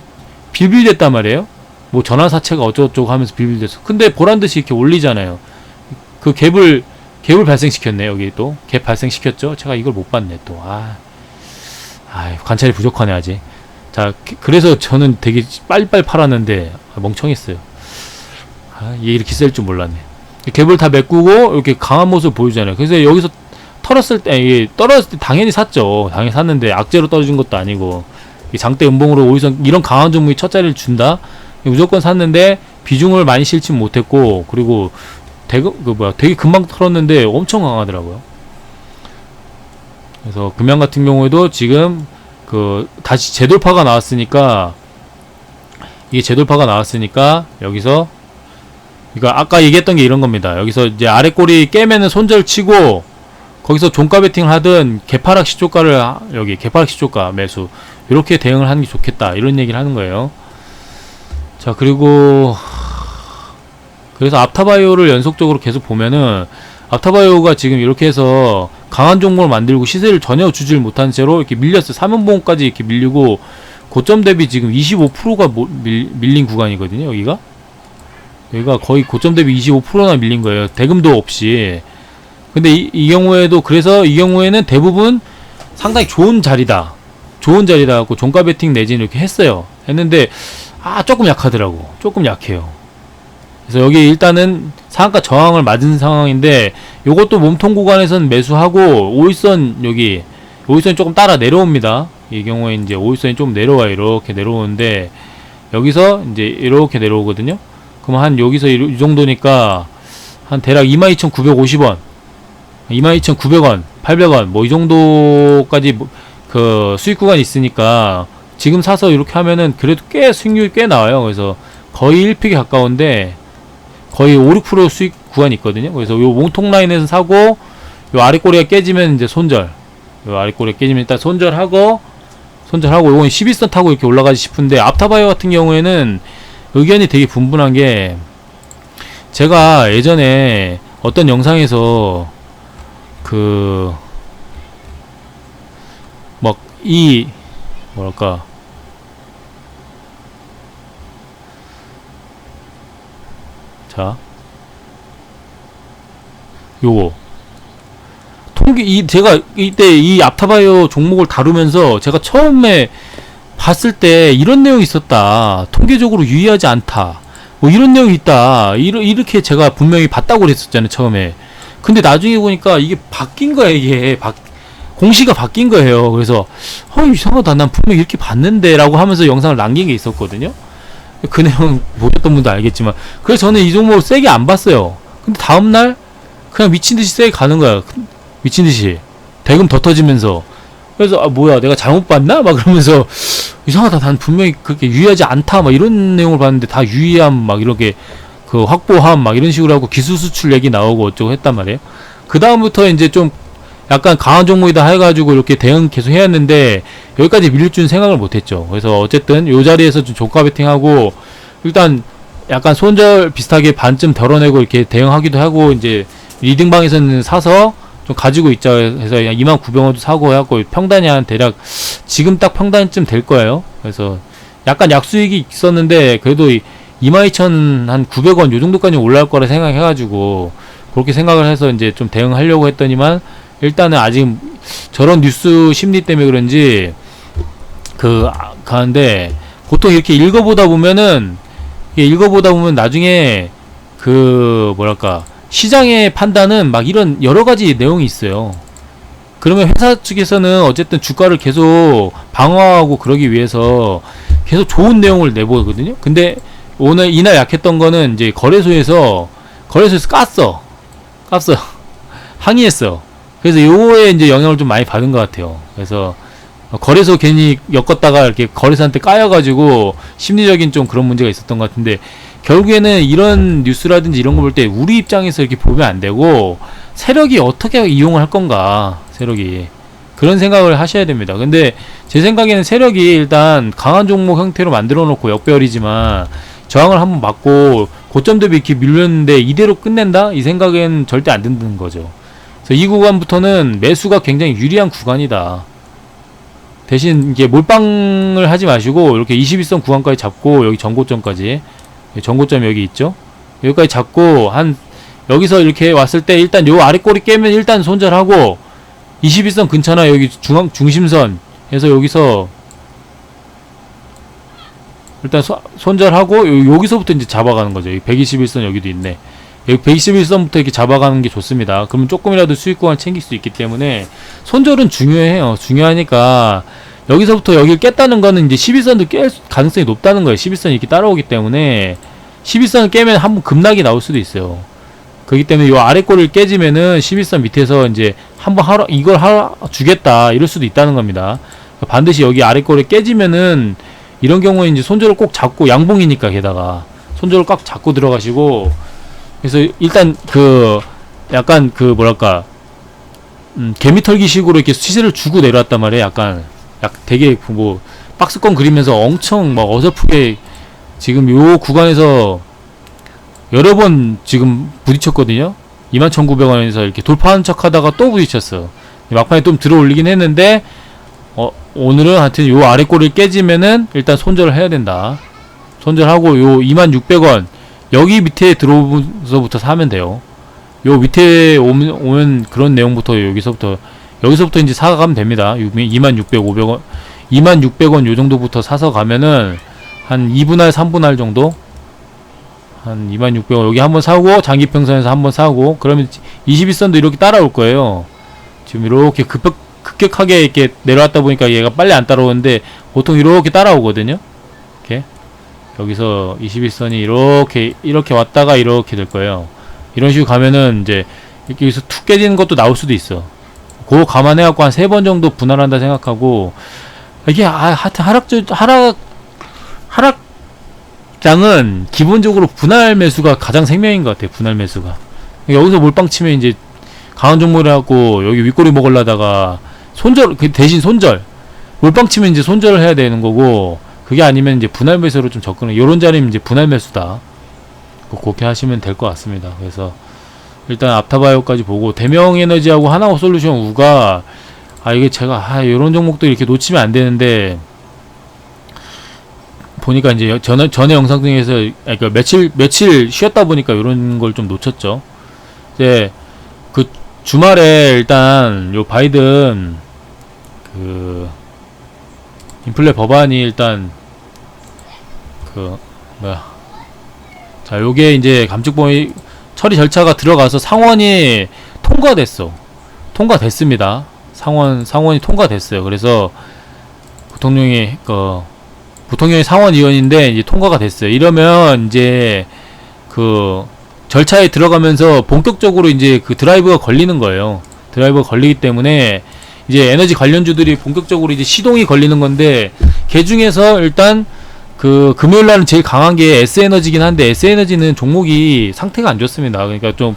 빌빌댔단 말이에요. 뭐 전환사채가 어쩌고저쩌고 하면서 빌빌댔어. 근데 보란듯이 이렇게 올리잖아요. 그 갭을 발생시켰네. 여기 또 갭 발생시켰죠. 제가 이걸 못 봤네 또. 관찰이 부족하네 아직. 자, 그래서 저는 되게 빨리빨리 팔았는데 멍청했어요. 얘 이렇게 셀 줄 몰랐네. 갭을 다 메꾸고 이렇게 강한 모습을 보여주잖아요. 그래서 여기서 떨어졌을 때 당연히 샀죠. 당연히 샀는데 악재로 떨어진 것도 아니고, 장대 음봉으로 오히려 이런 강한 종목이 첫 자리를 준다? 무조건 샀는데 비중을 많이 실지 못했고, 그리고 되게 금방 털었는데 엄청 강하더라고요. 그래서 금양 같은 경우에도 지금 다시 재돌파가 나왔으니까, 여기서, 그러니까 아까 얘기했던 게 이런 겁니다. 여기서 이제 아래 꼬리 깨면은 손절 치고, 거기서 종가 베팅을 하든 개파락 시초가를, 여기 개파락 시초가 매수, 이렇게 대응을 하는 게 좋겠다, 이런 얘기를 하는 거예요. 자, 그리고 그래서 앞타바이오를 연속적으로 계속 보면은, 앞타바이오가 지금 이렇게 해서 강한 종목을 만들고 시세를 전혀 주질 못한 채로 이렇게 밀렸어요. 사면봉까지 이렇게 밀리고, 고점 대비 지금 25%가 밀린 구간이거든요. 여기가 여기가 거의 고점 대비 25%나 밀린 거예요. 대금도 없이. 근데 이 경우에도, 그래서 이 경우에는 대부분 상당히 좋은 자리다. 좋은 자리다 갖고 종가 베팅 내지는 이렇게 했어요. 했는데, 조금 약하더라고. 조금 약해요. 그래서 여기 일단은 상한가 저항을 맞은 상황인데, 요것도 몸통 구간에서는 매수하고, 오일선 여기, 오일선이 조금 따라 내려옵니다. 이 경우에 이제 오일선이 좀 내려와요. 이렇게 내려오는데, 여기서 이제 이렇게 내려오거든요. 그럼 한 여기서 이 정도니까, 한 대략 22,950원, 22,900원, 800원, 뭐 이 정도까지 그 수익 구간이 있으니까, 지금 사서 이렇게 하면은 그래도 꽤 수익률이 꽤 나와요. 그래서 거의 1픽에 가까운데, 거의 5, 6% 수익 구간이 있거든요. 그래서 요 몸통 라인에서 사고, 요 아랫꼬리가 깨지면 이제 손절. 요 아랫꼬리가 깨지면 일단 손절하고, 요건 11선 타고 이렇게 올라가지 싶은데, 앞타바이오 같은 경우에는 의견이 되게 분분한 게, 제가 예전에 어떤 영상에서 뭐랄까, 자, 요거 제가 이때 이 앞타바이오 종목을 다루면서 제가 처음에 봤을 때 이런 내용이 있었다. 통계적으로 유의하지 않다. 뭐 이런 내용이 있다. 이렇게 제가 분명히 봤다고 그랬었잖아요, 처음에. 근데 나중에 보니까 이게 바뀐 거야, 이게. 공시가 바뀐 거예요. 그래서, 이상하다. 난 분명히 이렇게 봤는데, 라고 하면서 영상을 남긴 게 있었거든요. 그 내용 보셨던 분도 알겠지만. 그래서 저는 이 종목을 세게 안 봤어요. 근데 다음날, 그냥 미친듯이 세게 가는 거야. 미친듯이. 대금 더 터지면서. 그래서, 뭐야, 내가 잘못 봤나? 막 그러면서, 이상하다. 난 분명히 그렇게 유의하지 않다. 막 이런 내용을 봤는데, 다 유의함, 막 이렇게, 확보함, 막 이런 식으로 하고 기술 수출 얘기 나오고 어쩌고 했단 말이에요. 그 다음부터 이제 좀, 약간 강한 종목이다 해가지고 이렇게 대응 계속 해왔는데, 여기까지 밀릴 줄은 생각을 못했죠. 그래서 어쨌든 요 자리에서 좀 저가 베팅하고, 일단 약간 손절 비슷하게 반쯤 덜어내고 이렇게 대응하기도 하고, 이제 리딩방에서는 사서 좀 가지고 있자 해서 29,000원도 사고 해갖고 평단이 한 대략 지금 딱 평단쯤 될 거예요. 그래서 약간 약수익이 있었는데, 그래도 22,900원 요 정도까지 올라올 거라 생각해가지고 그렇게 생각을 해서 이제 좀 대응하려고 했더니만, 일단은 아직 저런 뉴스 심리 때문에 그런지 가는데, 보통 이렇게 읽어보다 보면 나중에 뭐랄까, 시장의 판단은 막 이런 여러가지 내용이 있어요. 그러면 회사 측에서는 어쨌든 주가를 계속 방어하고 그러기 위해서 계속 좋은 내용을 내보거든요. 근데 이날 약했던 거는 이제 거래소에서 깠어. 항의했어. 그래서 요거에 이제 영향을 좀 많이 받은 것 같아요. 그래서 거래소 괜히 엮었다가 이렇게 거래소한테 까여가지고 심리적인 좀 그런 문제가 있었던 것 같은데, 결국에는 이런 뉴스라든지 이런 거 볼 때 우리 입장에서 이렇게 보면 안 되고, 세력이 어떻게 이용을 할 건가, 세력이. 그런 생각을 하셔야 됩니다. 근데 제 생각에는 세력이 일단 강한 종목 형태로 만들어 놓고 역배열이지만, 저항을 한번 맞고 고점 대비 이렇게 밀렸는데 이대로 끝낸다? 이 생각엔 절대 안 든다는 거죠. 그래서 이 구간부터는 매수가 굉장히 유리한 구간이다. 대신 이게 몰빵을 하지 마시고 이렇게 21선 구간까지 잡고, 여기 전고점까지, 전고점 여기 있죠? 여기까지 잡고 여기서 이렇게 왔을 때 일단 요 아래 꼬리 깨면 일단 손절하고, 21선 근처나 여기 중심선 해서 여기서 일단 손절하고, 여기서부터 이제 잡아가는 거죠. 여기 121선 여기도 있네. 여기 121선부터 이렇게 잡아가는 게 좋습니다. 그러면 조금이라도 수익 구간을 챙길 수 있기 때문에 손절은 중요해요. 중요하니까 여기서부터 여기를 깼다는 거는 이제 11선도 깰 가능성이 높다는 거예요. 11선이 이렇게 따라오기 때문에 11선을 깨면 한번 급락이 나올 수도 있어요. 그렇기 때문에 이 아래 꼬리를 깨지면은 11선 밑에서 이제 한번 이걸 주겠다 이럴 수도 있다는 겁니다. 반드시 여기 아래 꼬리 깨지면은, 이런 경우에 이제 손절을 꼭 잡고, 양봉이니까 게다가 손절을 꽉 잡고 들어가시고, 그래서 일단 약간 뭐랄까, 개미털기식으로 이렇게 시세를 주고 내려왔단 말이에요. 약간 되게 뭐 박스권 그리면서 엄청 막 어설프게 지금 요 구간에서 여러 번 지금 부딪혔거든요. 21,900원에서 이렇게 돌파하는 척 하다가 또 부딪혔어. 막판에 좀 들어 올리긴 했는데, 오늘은 하여튼 요 아래 꼬리를 깨지면은 일단 손절을 해야 된다. 손절하고 요 26,000원 여기 밑에 들어오면서부터 사면 돼요. 요 밑에 오면 그런 내용부터 여기서부터 이제 사가면 됩니다. 2600, 500원, 2600원 요 정도부터 사서 가면은 한 2분할, 3분할 정도? 한 2600원 여기 한번 사고, 장기평선에서 한번 사고, 그러면 21선도 이렇게 따라올 거예요. 지금 이렇게 급격하게 이렇게 내려왔다 보니까 얘가 빨리 안 따라오는데, 보통 이렇게 따라오거든요. 이렇게. 여기서 21선이 이렇게 왔다가 이렇게 될 거예요. 이런 식으로 가면은 이제 이렇게 여기서 툭 깨지는 것도 나올 수도 있어. 그거 감안해갖고 한 3번 정도 분할한다 생각하고, 이게 하여튼 하락장은 기본적으로 분할 매수가 가장 생명인 것 같아요. 분할 매수가. 여기서 몰빵 치면 이제 강한 종목이라고 여기 윗꼬리 먹으려다가 대신 손절. 몰빵 치면 이제 손절을 해야 되는 거고, 그게 아니면 이제 분할 매수로 좀 접근해. 요런 자리는 이제 분할 매수다. 그렇게 하시면 될 것 같습니다. 그래서 일단 앞타바이오까지 보고, 대명에너지하고 하나솔루션 우가 이게 제가 요런 종목도 이렇게 놓치면 안 되는데, 보니까 이제 전에 영상 중에서 그러니까 며칠 쉬었다 보니까 요런 걸 좀 놓쳤죠. 이제 그 주말에 일단 요 바이든 그 인플레 법안이 일단 자, 요게 이제 감축범위 처리 절차가 들어가서 상원이 통과됐습니다. 상원이 통과됐어요. 그래서 부통령이 상원의원인데 이제 통과가 됐어요. 이러면 이제 그 절차에 들어가면서 본격적으로 이제 그 드라이브가 걸리는 거예요. 드라이브가 걸리기 때문에 이제 에너지 관련주들이 본격적으로 이제 시동이 걸리는 건데, 그 중에서 일단 그 금요일 날은 제일 강한 게 S에너지긴 한데, S에너지는 종목이 상태가 안 좋습니다. 그러니까 좀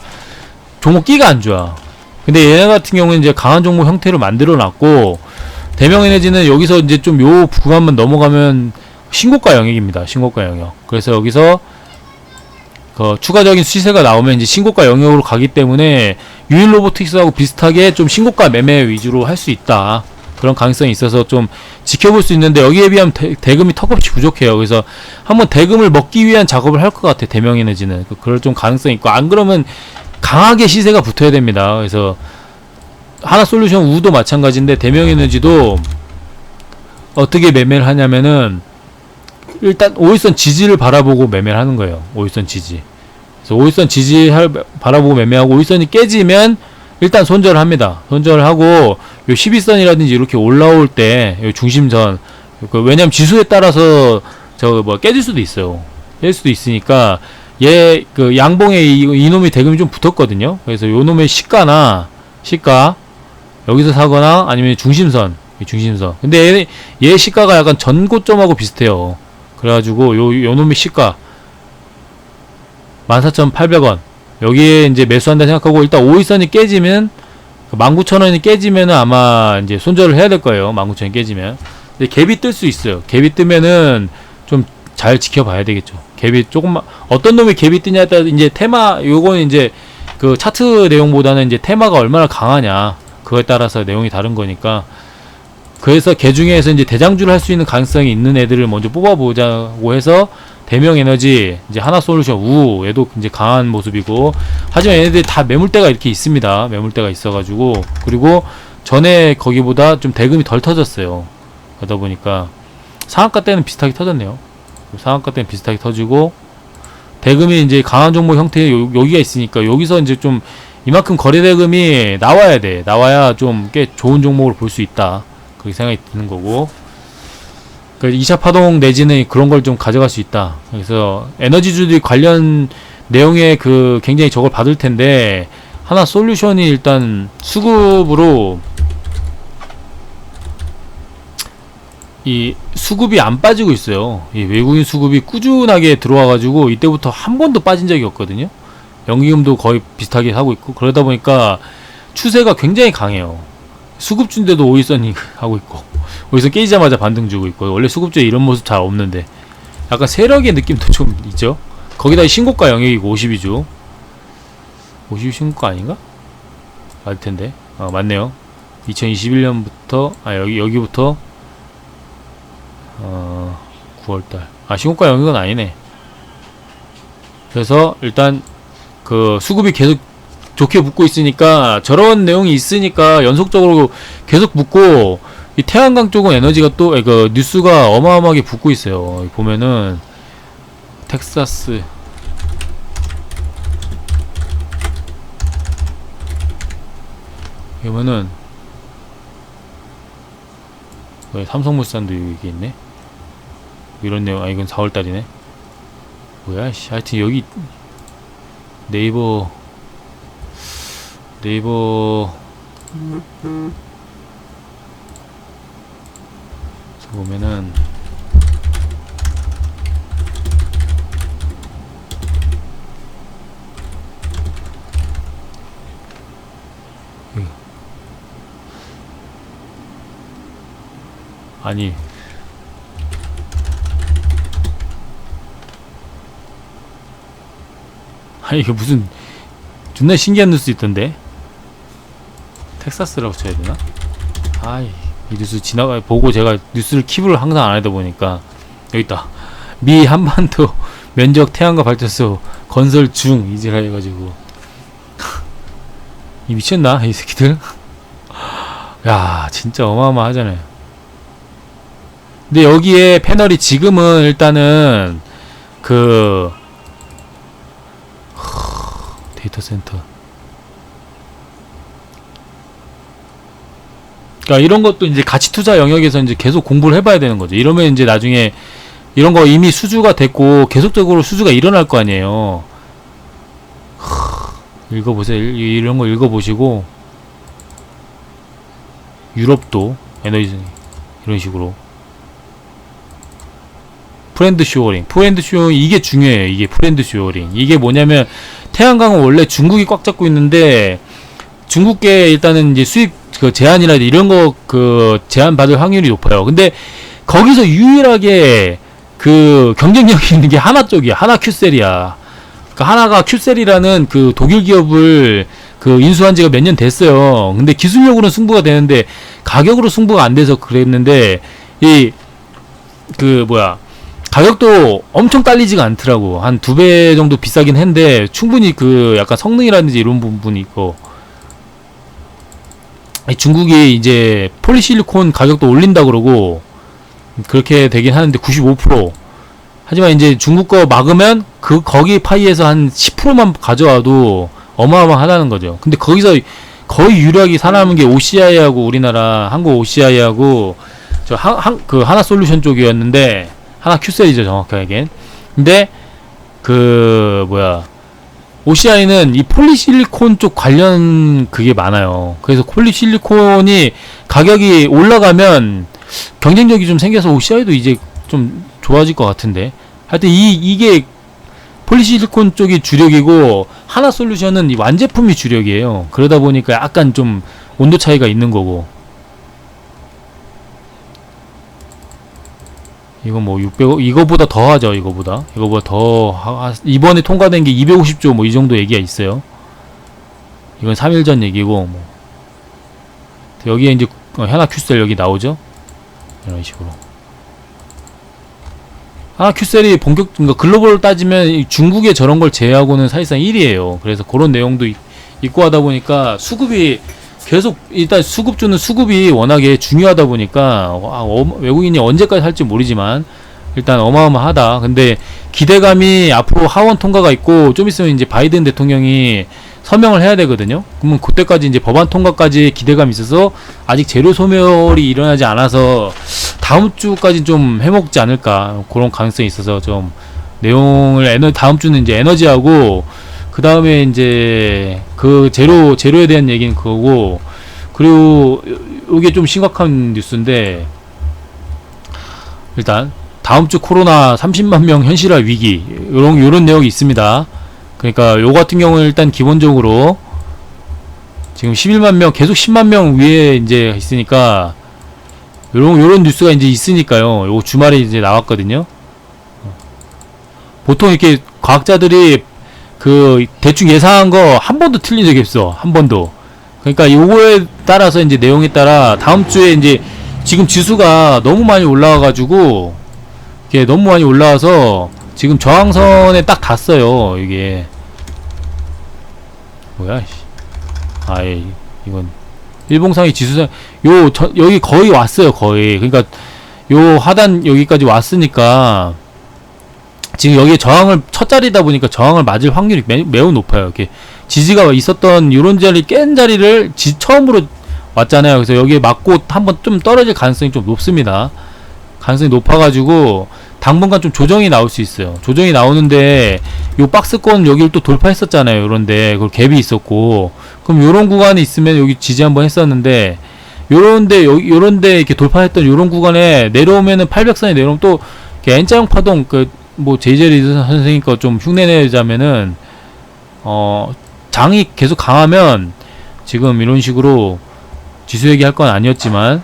종목 끼가 안 좋아. 근데 얘네 같은 경우는 이제 강한 종목 형태로 만들어 놨고, 대명에너지는 여기서 이제 좀 요 구간만 넘어가면 신고가 영역입니다. 신고가 영역. 그래서 여기서 그 추가적인 시세가 나오면 이제 신고가 영역으로 가기 때문에 유인로보틱스하고 비슷하게 좀 신고가 매매 위주로 할 수 있다. 그런 가능성이 있어서 좀 지켜볼 수 있는데, 여기에 비하면 대금이 턱없이 부족해요. 그래서 한번 대금을 먹기 위한 작업을 할 것 같아, 대명에너지는. 그럴 좀 가능성이 있고, 안 그러면 강하게 시세가 붙어야 됩니다. 그래서 하나솔루션 우도 마찬가지인데, 대명에너지도 어떻게 매매를 하냐면은 일단 5일선 지지를 바라보고 매매를 하는 거예요. 5일선 지지. 그래서 5일선 지지 바라보고 매매하고, 5일선이 깨지면 일단 손절을 합니다. 손절을 하고, 요 12선이라든지 이렇게 올라올 때, 요 중심선, 왜냐면 지수에 따라서 깨질 수도 있어요. 깨질 수도 있으니까, 양봉에 이놈이 대금이 좀 붙었거든요. 그래서 요 놈의 시가, 여기서 사거나, 아니면 중심선. 근데 얘 시가가 약간 전고점하고 비슷해요. 그래가지고 요 놈의 시가 14,800원 여기에 이제 매수한다 생각하고, 일단 5일선이 깨지면 19,000원이 깨지면은 아마 이제 손절을 해야 될 거예요. 19,000원이 깨지면. 근데 갭이 뜰 수 있어요. 갭이 뜨면은 좀 잘 지켜봐야 되겠죠. 갭이 조금만, 어떤 놈이 갭이 뜨냐에 따라 이제 요거는 이제 그 차트 내용보다는 이제 테마가 얼마나 강하냐, 그거에 따라서 내용이 다른 거니까. 그래서 개 중에서 이제 대장주를 할 수 있는 가능성이 있는 애들을 먼저 뽑아보자고 해서, 대명에너지, 이제 하나솔루션 얘도 이제 강한 모습이고, 하지만 얘네들이 다 매물대가 이렇게 있습니다. 매물대가 있어가지고, 그리고 전에 거기보다 좀 대금이 덜 터졌어요. 그러다 보니까 상한가 때는 비슷하게 터졌네요. 상한가 때는 비슷하게 터지고, 대금이 이제 강한 종목 형태의 여기가 있으니까, 여기서 이제 좀 이만큼 거래 대금이 나와야 좀 꽤 좋은 종목으로 볼 수 있다, 그렇게 생각이 드는 거고, 그 2차 파동 내지는 그런 걸 좀 가져갈 수 있다. 그래서 에너지주들이 관련 내용에 굉장히 저걸 받을 텐데, 하나솔루션이 일단 수급으로 이 수급이 안 빠지고 있어요. 이 외국인 수급이 꾸준하게 들어와가지고 이때부터 한 번도 빠진 적이 없거든요. 연기금도 거의 비슷하게 하고 있고, 그러다 보니까 추세가 굉장히 강해요. 수급주인데도 5일선이 하고 있고, 여기서 깨지자마자 반등 주고 있고, 원래 수급주에 이런 모습 잘 없는데 약간 세력의 느낌도 좀 있죠. 거기다 신고가 영역이고, 52주 52 신고가 아닌가? 맞을텐데. 맞네요. 2021년부터 여기부터 9월달 신고가 영역은 아니네. 그래서 일단 그 수급이 계속 좋게 붙고 있으니까 저런 내용이 있으니까 연속적으로 계속 붙고 이 태양광 쪽은 에너지가 또 그 뉴스가 어마어마하게 붙고 있어요. 보면은 텍사스 보면은 삼성물산도 여기 있네. 이런 내용. 아 이건 4월달이네. 뭐야 씨. 하여튼 여기 네이버 보면은 아니 이게 무슨 존나 신기한 뉴스 있던데. 텍사스라고 쳐야 되나? 아이 이 뉴스 보고 제가 뉴스를 킵을 항상 안 하다 보니까 여기 있다. 미 한반도 면적 태양광 발전소 건설 중 이지라 해가지고 이 미쳤나 이 새끼들. 야 진짜 어마어마하잖아요. 근데 여기에 패널이 지금은 일단은 그 데이터 센터. 그러니까 이런 것도 이제 가치 투자 영역에서 이제 계속 공부를 해봐야 되는 거죠. 이러면 이제 나중에 이런 거 이미 수주가 됐고 계속적으로 수주가 일어날 거 아니에요. 읽어보세요. 이런 거 읽어보시고 유럽도 에너지 이런 식으로 프렌드 쇼어링 이게 중요해요. 이게 프렌드 쇼어링 이게 뭐냐면 태양광은 원래 중국이 꽉 잡고 있는데 중국계 일단은 이제 수입 그 제한이라든지 이런 거 그 제한 받을 확률이 높아요. 근데 거기서 유일하게 그 경쟁력이 있는 게 하나 쪽이야. 하나 큐셀이야. 그러니까 하나가 큐셀이라는 그 독일 기업을 그 인수한 지가 몇 년 됐어요. 근데 기술력으로는 승부가 되는데 가격으로 승부가 안 돼서 그랬는데 이 그 뭐야 가격도 엄청 딸리지가 않더라고. 한 2배 정도 비싸긴 했는데 충분히 그 약간 성능이라든지 이런 부분이 있고 중국이 이제 폴리실리콘 가격도 올린다 그러고 그렇게 되긴 하는데 95% 하지만 이제 중국 거 막으면 그 거기 파이에서 한 10%만 가져와도 어마어마하다는 거죠. 근데 거기서 거의 유력이 살아남은 게 OCI하고 우리나라 한국 OCI하고 저 그 하나 솔루션 쪽이었는데 하나 큐셀이죠 정확하게. 근데 그 뭐야 OCI는 이 폴리실리콘 쪽 관련 그게 많아요. 그래서 폴리실리콘이 가격이 올라가면 경쟁력이 좀 생겨서 OCI도 이제 좀 좋아질 것 같은데. 하여튼 이게 폴리실리콘 쪽이 주력이고 하나 솔루션은 이 완제품이 주력이에요. 그러다 보니까 약간 좀 온도 차이가 있는 거고. 이거 뭐 600억 이거보다 더 하죠. 이거보다 더 이번에 통과된 게 250조 뭐 이 정도 얘기가 있어요. 이건 3일 전 얘기고 뭐 여기에 이제 하나 큐셀 여기 나오죠. 이런 식으로 하나 큐셀이 본격 그러니까 글로벌로 따지면 중국에 저런 걸 제외하고는 사실상 1위에요. 그래서 그런 내용도 있고 하다 보니까 수급이 계속 일단 수급주는 수급이 워낙에 중요하다 보니까 외국인이 언제까지 할지 모르지만 일단 어마어마하다. 근데 기대감이 앞으로 하원 통과가 있고 좀 있으면 이제 바이든 대통령이 서명을 해야 되거든요. 그러면 그때까지 이제 법안 통과까지 기대감이 있어서 아직 재료 소멸이 일어나지 않아서 다음 주까지 좀 해먹지 않을까 그런 가능성이 있어서 좀 내용을 다음 주는 이제 에너지하고 그 다음에 이제 그 재료에 대한 얘기는 그거고 그리고 이게 좀 심각한 뉴스인데 일단 다음 주 코로나 30만 명 현실화 위기 요런 내용이 있습니다. 그러니까 요 같은 경우는 일단 기본적으로 지금 11만 명 계속 10만 명 위에 이제 있으니까 요런 뉴스가 이제 있으니까요. 요 주말에 이제 나왔거든요. 보통 이렇게 과학자들이 그 대충 예상한 거 한 번도 틀린 적이 없어. 한 번도. 그러니까 요거에 따라서 이제 내용에 따라 다음 주에 이제 지금 지수가 너무 많이 올라와 가지고 이게 너무 많이 올라와서 지금 저항선에 딱 닿았어요. 이게 뭐야? 아이 이건 일봉상의 지수상 여기 거의 왔어요. 거의. 그러니까 요 하단 여기까지 왔으니까 지금 여기에 저항을 첫 자리다 보니까 저항을 맞을 확률이 매우 높아요. 이렇게 지지가 있었던 요런 자리 깬 자리를 처음으로 왔잖아요. 그래서 여기에 맞고 한번 좀 떨어질 가능성이 좀 높습니다. 가능성이 높아가지고 당분간 좀 조정이 나올 수 있어요. 조정이 나오는데 요 박스권 여기를 또 돌파했었잖아요. 요런데 그걸 갭이 있었고, 그럼 요런 구간이 있으면 여기 지지 한번 했었는데 요런데 이렇게 돌파했던 요런 구간에 내려오면은 800선에 내려오면 또 N자형 파동 뭐 제이제리 선생님 거 좀 흉내내자면은 장이 계속 강하면 지금 이런 식으로 지수 얘기할 건 아니었지만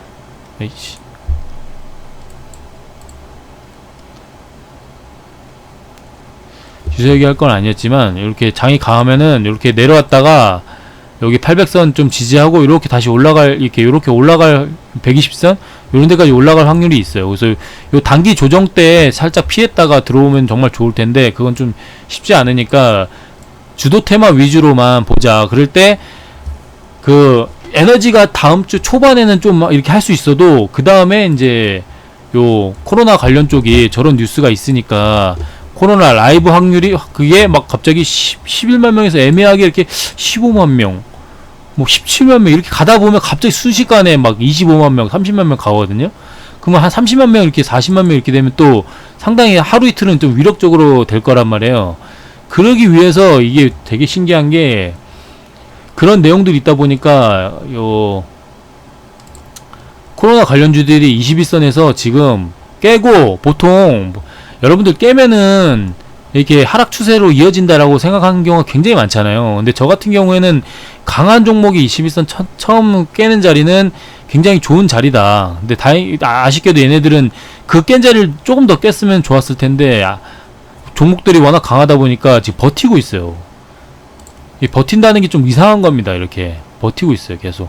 지수 얘기할 건 아니었지만 이렇게 장이 강하면은 이렇게 내려왔다가 여기 800선 좀 지지하고 이렇게 다시 올라갈 이렇게 올라갈 120선 이런 데까지 올라갈 확률이 있어요. 그래서 요 단기 조정 때 살짝 피했다가 들어오면 정말 좋을 텐데 그건 좀 쉽지 않으니까 주도 테마 위주로만 보자. 그럴 때 그 에너지가 다음 주 초반에는 좀 이렇게 할 수 있어도 그 다음에 이제 요 코로나 관련 쪽이 저런 뉴스가 있으니까 코로나 라이브 확률이 그게 막 갑자기 11만 명에서 애매하게 이렇게 15만 명, 뭐 17만 명 이렇게 가다 보면 갑자기 순식간에 막 25만 명, 30만 명 가거든요. 그러면 한 30만 명 이렇게 40만 명 이렇게 되면 또 상당히 하루 이틀은 좀 위력적으로 될 거란 말이에요. 그러기 위해서 이게 되게 신기한 게 그런 내용들이 있다 보니까 요 코로나 관련주들이 21선에서 지금 깨고 보통 여러분들 깨면은 이렇게 하락 추세로 이어진다라고 생각하는 경우가 굉장히 많잖아요. 근데 저 같은 경우에는 강한 종목이 21선 처음 깨는 자리는 굉장히 좋은 자리다. 근데 아쉽게도 얘네들은 그 깬 자리를 조금 더 깼으면 좋았을 텐데 종목들이 워낙 강하다 보니까 지금 버티고 있어요. 이 버틴다는 게 좀 이상한 겁니다. 이렇게 버티고 있어요. 계속.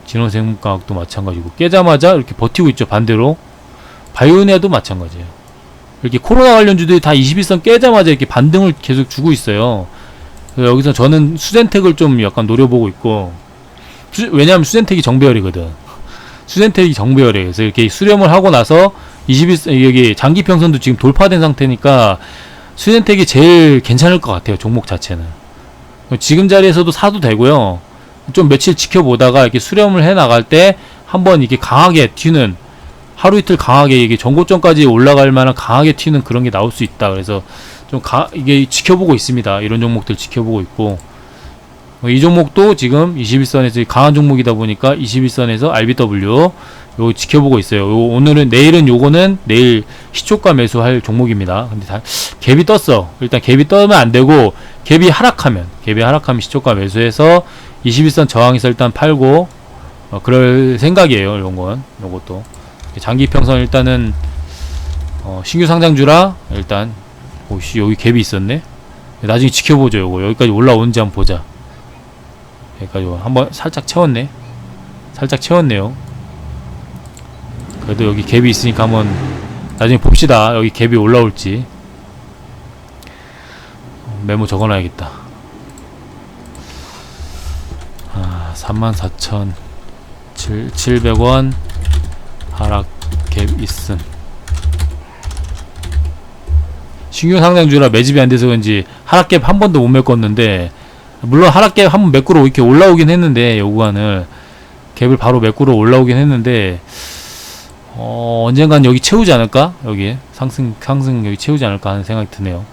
진원생물과학도 마찬가지고 깨자마자 이렇게 버티고 있죠. 반대로 바이오니아도 마찬가지예요. 이렇게 코로나 관련주들이 다 21선 깨자마자 이렇게 반등을 계속 주고 있어요. 그래서 여기서 저는 수젠텍을 좀 약간 노려보고 있고, 왜냐하면 수젠텍이 정배열이거든. 수젠텍이 정배열이에요. 그래서 이렇게 수렴을 하고 나서 21선 여기 장기평선도 지금 돌파된 상태니까 수젠텍이 제일 괜찮을 것 같아요. 종목 자체는. 지금 자리에서도 사도 되고요. 좀 며칠 지켜보다가 이렇게 수렴을 해 나갈 때 한번 이렇게 강하게 튀는, 하루 이틀 강하게 이게 전고점까지 올라갈 만한 강하게 튀는 그런 게 나올 수 있다. 그래서 좀 이게 지켜보고 있습니다. 이런 종목들 지켜보고 있고, 이 종목도 지금 21선에서 강한 종목이다 보니까 21선에서 RBW 요 지켜보고 있어요. 내일은 요거는 내일 시초가 매수할 종목입니다. 근데 갭이 떴어. 일단 갭이 떠면 안 되고 갭이 하락하면 시초가 매수해서 21선 저항에서 일단 팔고 그럴 생각이에요. 요것도 장기 평선 일단은 신규 상장주라 일단 오씨 여기 갭이 있었네. 나중에 지켜보죠. 여기까지 올라오는지 한번 보자. 여기까지 한번 살짝 채웠네요. 그래도 여기 갭이 있으니까 한번 나중에 봅시다. 여기 갭이 올라올지. 메모 적어놔야겠다. 34,700원 하락 갭 있음. 신규 상장주라 매집이 안 돼서 그런지 하락 갭 한 번도 못 메꿨는데, 물론 하락 갭 한 번 메꾸러 이렇게 올라오긴 했는데, 요 구간을 갭을 바로 메꾸러 올라오긴 했는데, 언젠간 여기 채우지 않을까? 여기 상승 여기 채우지 않을까 하는 생각이 드네요.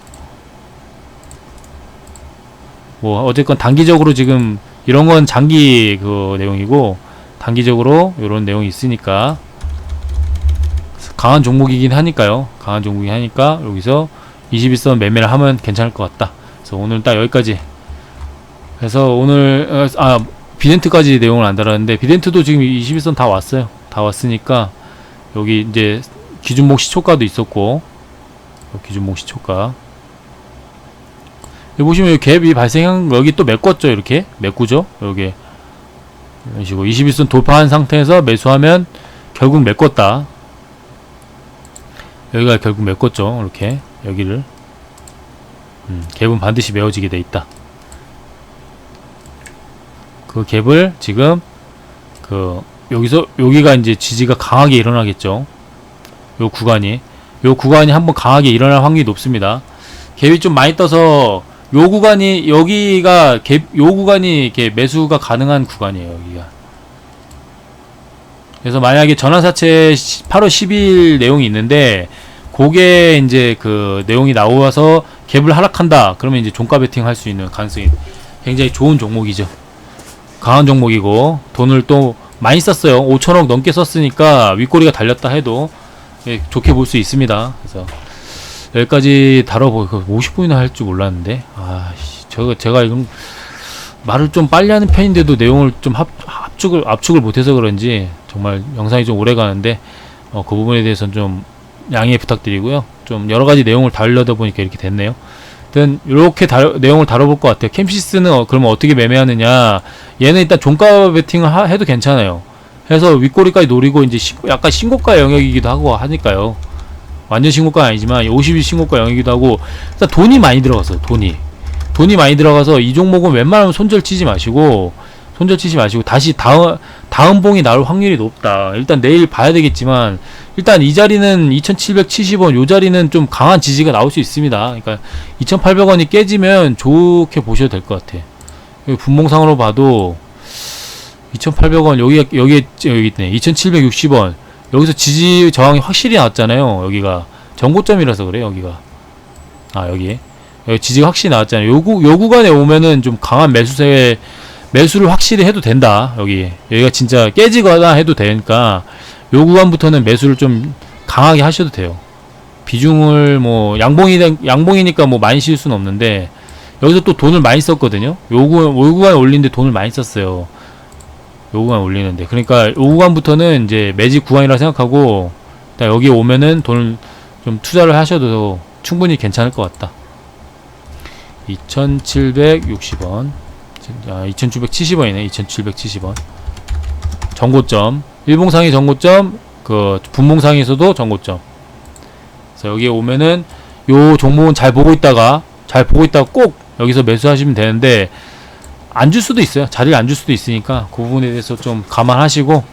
뭐 어쨌건 단기적으로 지금 이런 건 장기 그 내용이고, 단기적으로 이런 내용이 있으니까 강한 종목이긴 하니까요. 여기서 21선 매매를 하면 괜찮을 것 같다. 그래서 오늘 딱 여기까지. 그래서 오늘 비덴트까지 내용을 안 달았는데, 비덴트도 지금 21선 다 왔어요. 다 왔으니까 여기 이제 기준목 시초가도 있었고, 기준목 시초가 여기 보시면 여기 갭이 발생한 여기 또 메꿨죠. 이렇게 메꾸죠. 여기 이런 식으로 21선 돌파한 상태에서 매수하면 결국 메꿨다. 여기가 결국 메꿨죠. 이렇게 여기를 갭은 반드시 메워지게 돼 있다. 그 갭을 지금 여기가 이제 지지가 강하게 일어나겠죠. 요 구간이 한번 강하게 일어날 확률이 높습니다. 갭이 좀 많이 떠서 요 구간이 여기가 요 구간이 이렇게 매수가 가능한 구간이에요. 여기가. 그래서 만약에 전환사채 8월 10일 내용이 있는데 그게 이제 그 내용이 나와서 갭을 하락한다. 그러면 이제 종가 베팅 할 수 있는 가능성이 굉장히 좋은 종목이죠. 강한 종목이고 돈을 또 많이 썼어요. 5천억 넘게 썼으니까 윗꼬리가 달렸다 해도 좋게 볼 수 있습니다. 그래서 여기까지 다뤄보고 50분이나 할 줄 몰랐는데 제가 이건 말을 좀 빨리 하는 편인데도 내용을 좀 압축을 못해서 그런지 정말 영상이 좀 오래 가는데 그 부분에 대해서는 좀 양해 부탁드리고요. 좀 여러가지 내용을 다루려다 보니까 이렇게 됐네요. 일단 이렇게 내용을 다뤄볼 것 같아요. 캠시스는 그러면 어떻게 매매하느냐. 얘는 일단 종가 베팅을 해도 괜찮아요. 해서 윗꼬리까지 노리고 이제 약간 신고가 영역이기도 하고 하니까요. 완전 신고가 아니지만 50일 신고가 영역이기도 하고 일단 돈이 많이 들어갔어요. 돈이 많이 들어가서 이 종목은 웬만하면 손절치지 마시고 다시 다음 봉이 나올 확률이 높다. 일단 내일 봐야 되겠지만 일단 이 자리는 2770원 요 자리는 좀 강한 지지가 나올 수 있습니다. 그러니까 2800원이 깨지면 좋게 보셔도 될 것 같아. 여기 분봉상으로 봐도 2800원 여기 있네. 2760원 여기서 지지 저항이 확실히 나왔잖아요. 여기가 정고점이라서 그래. 여기가 여기 지지가 확실히 나왔잖아요. 요 구간에 오면은 좀 강한 매수를 확실히 해도 된다. 여기가 진짜 깨지거나 해도 되니까 요 구간부터는 매수를 좀 강하게 하셔도 돼요. 비중을 뭐 양봉이니까 뭐 많이 실 수는 없는데 여기서 또 돈을 많이 썼거든요. 요 구간에 올리는데 돈을 많이 썼어요. 요 구간 올리는데 그러니까 요 구간부터는 이제 매직 구간이라 생각하고 일단 여기 오면은 돈을 좀 투자를 하셔도 충분히 괜찮을 것 같다. 2760원 2770원이네. 2770원 정고점 일봉상의 정고점 분봉상에서도 정고점. 그래서 여기에 오면은 요 종목은 잘 보고 있다가 꼭 여기서 매수하시면 되는데 안 줄 수도 있어요. 자리를 안 줄 수도 있으니까 그 부분에 대해서 좀 감안하시고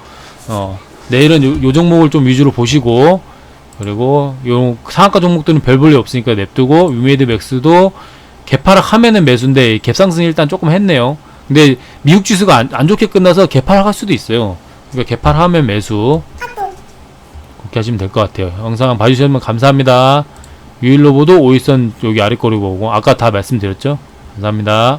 내일은 요 종목을 좀 위주로 보시고 그리고 요 상한가 종목들은 별 볼일 없으니까 냅두고 유메이드 맥스도 개파락 하면은 매수인데 갭상승 일단 조금 했네요. 근데 미국 지수가 안 좋게 끝나서 개파락 할 수도 있어요. 그러니까 개파락 하면 매수 그렇게 하시면 될 것 같아요. 영상 봐주시면 감사합니다. 유일로보도 5일선 여기 아래 거리 보고 아까 다 말씀드렸죠. 감사합니다.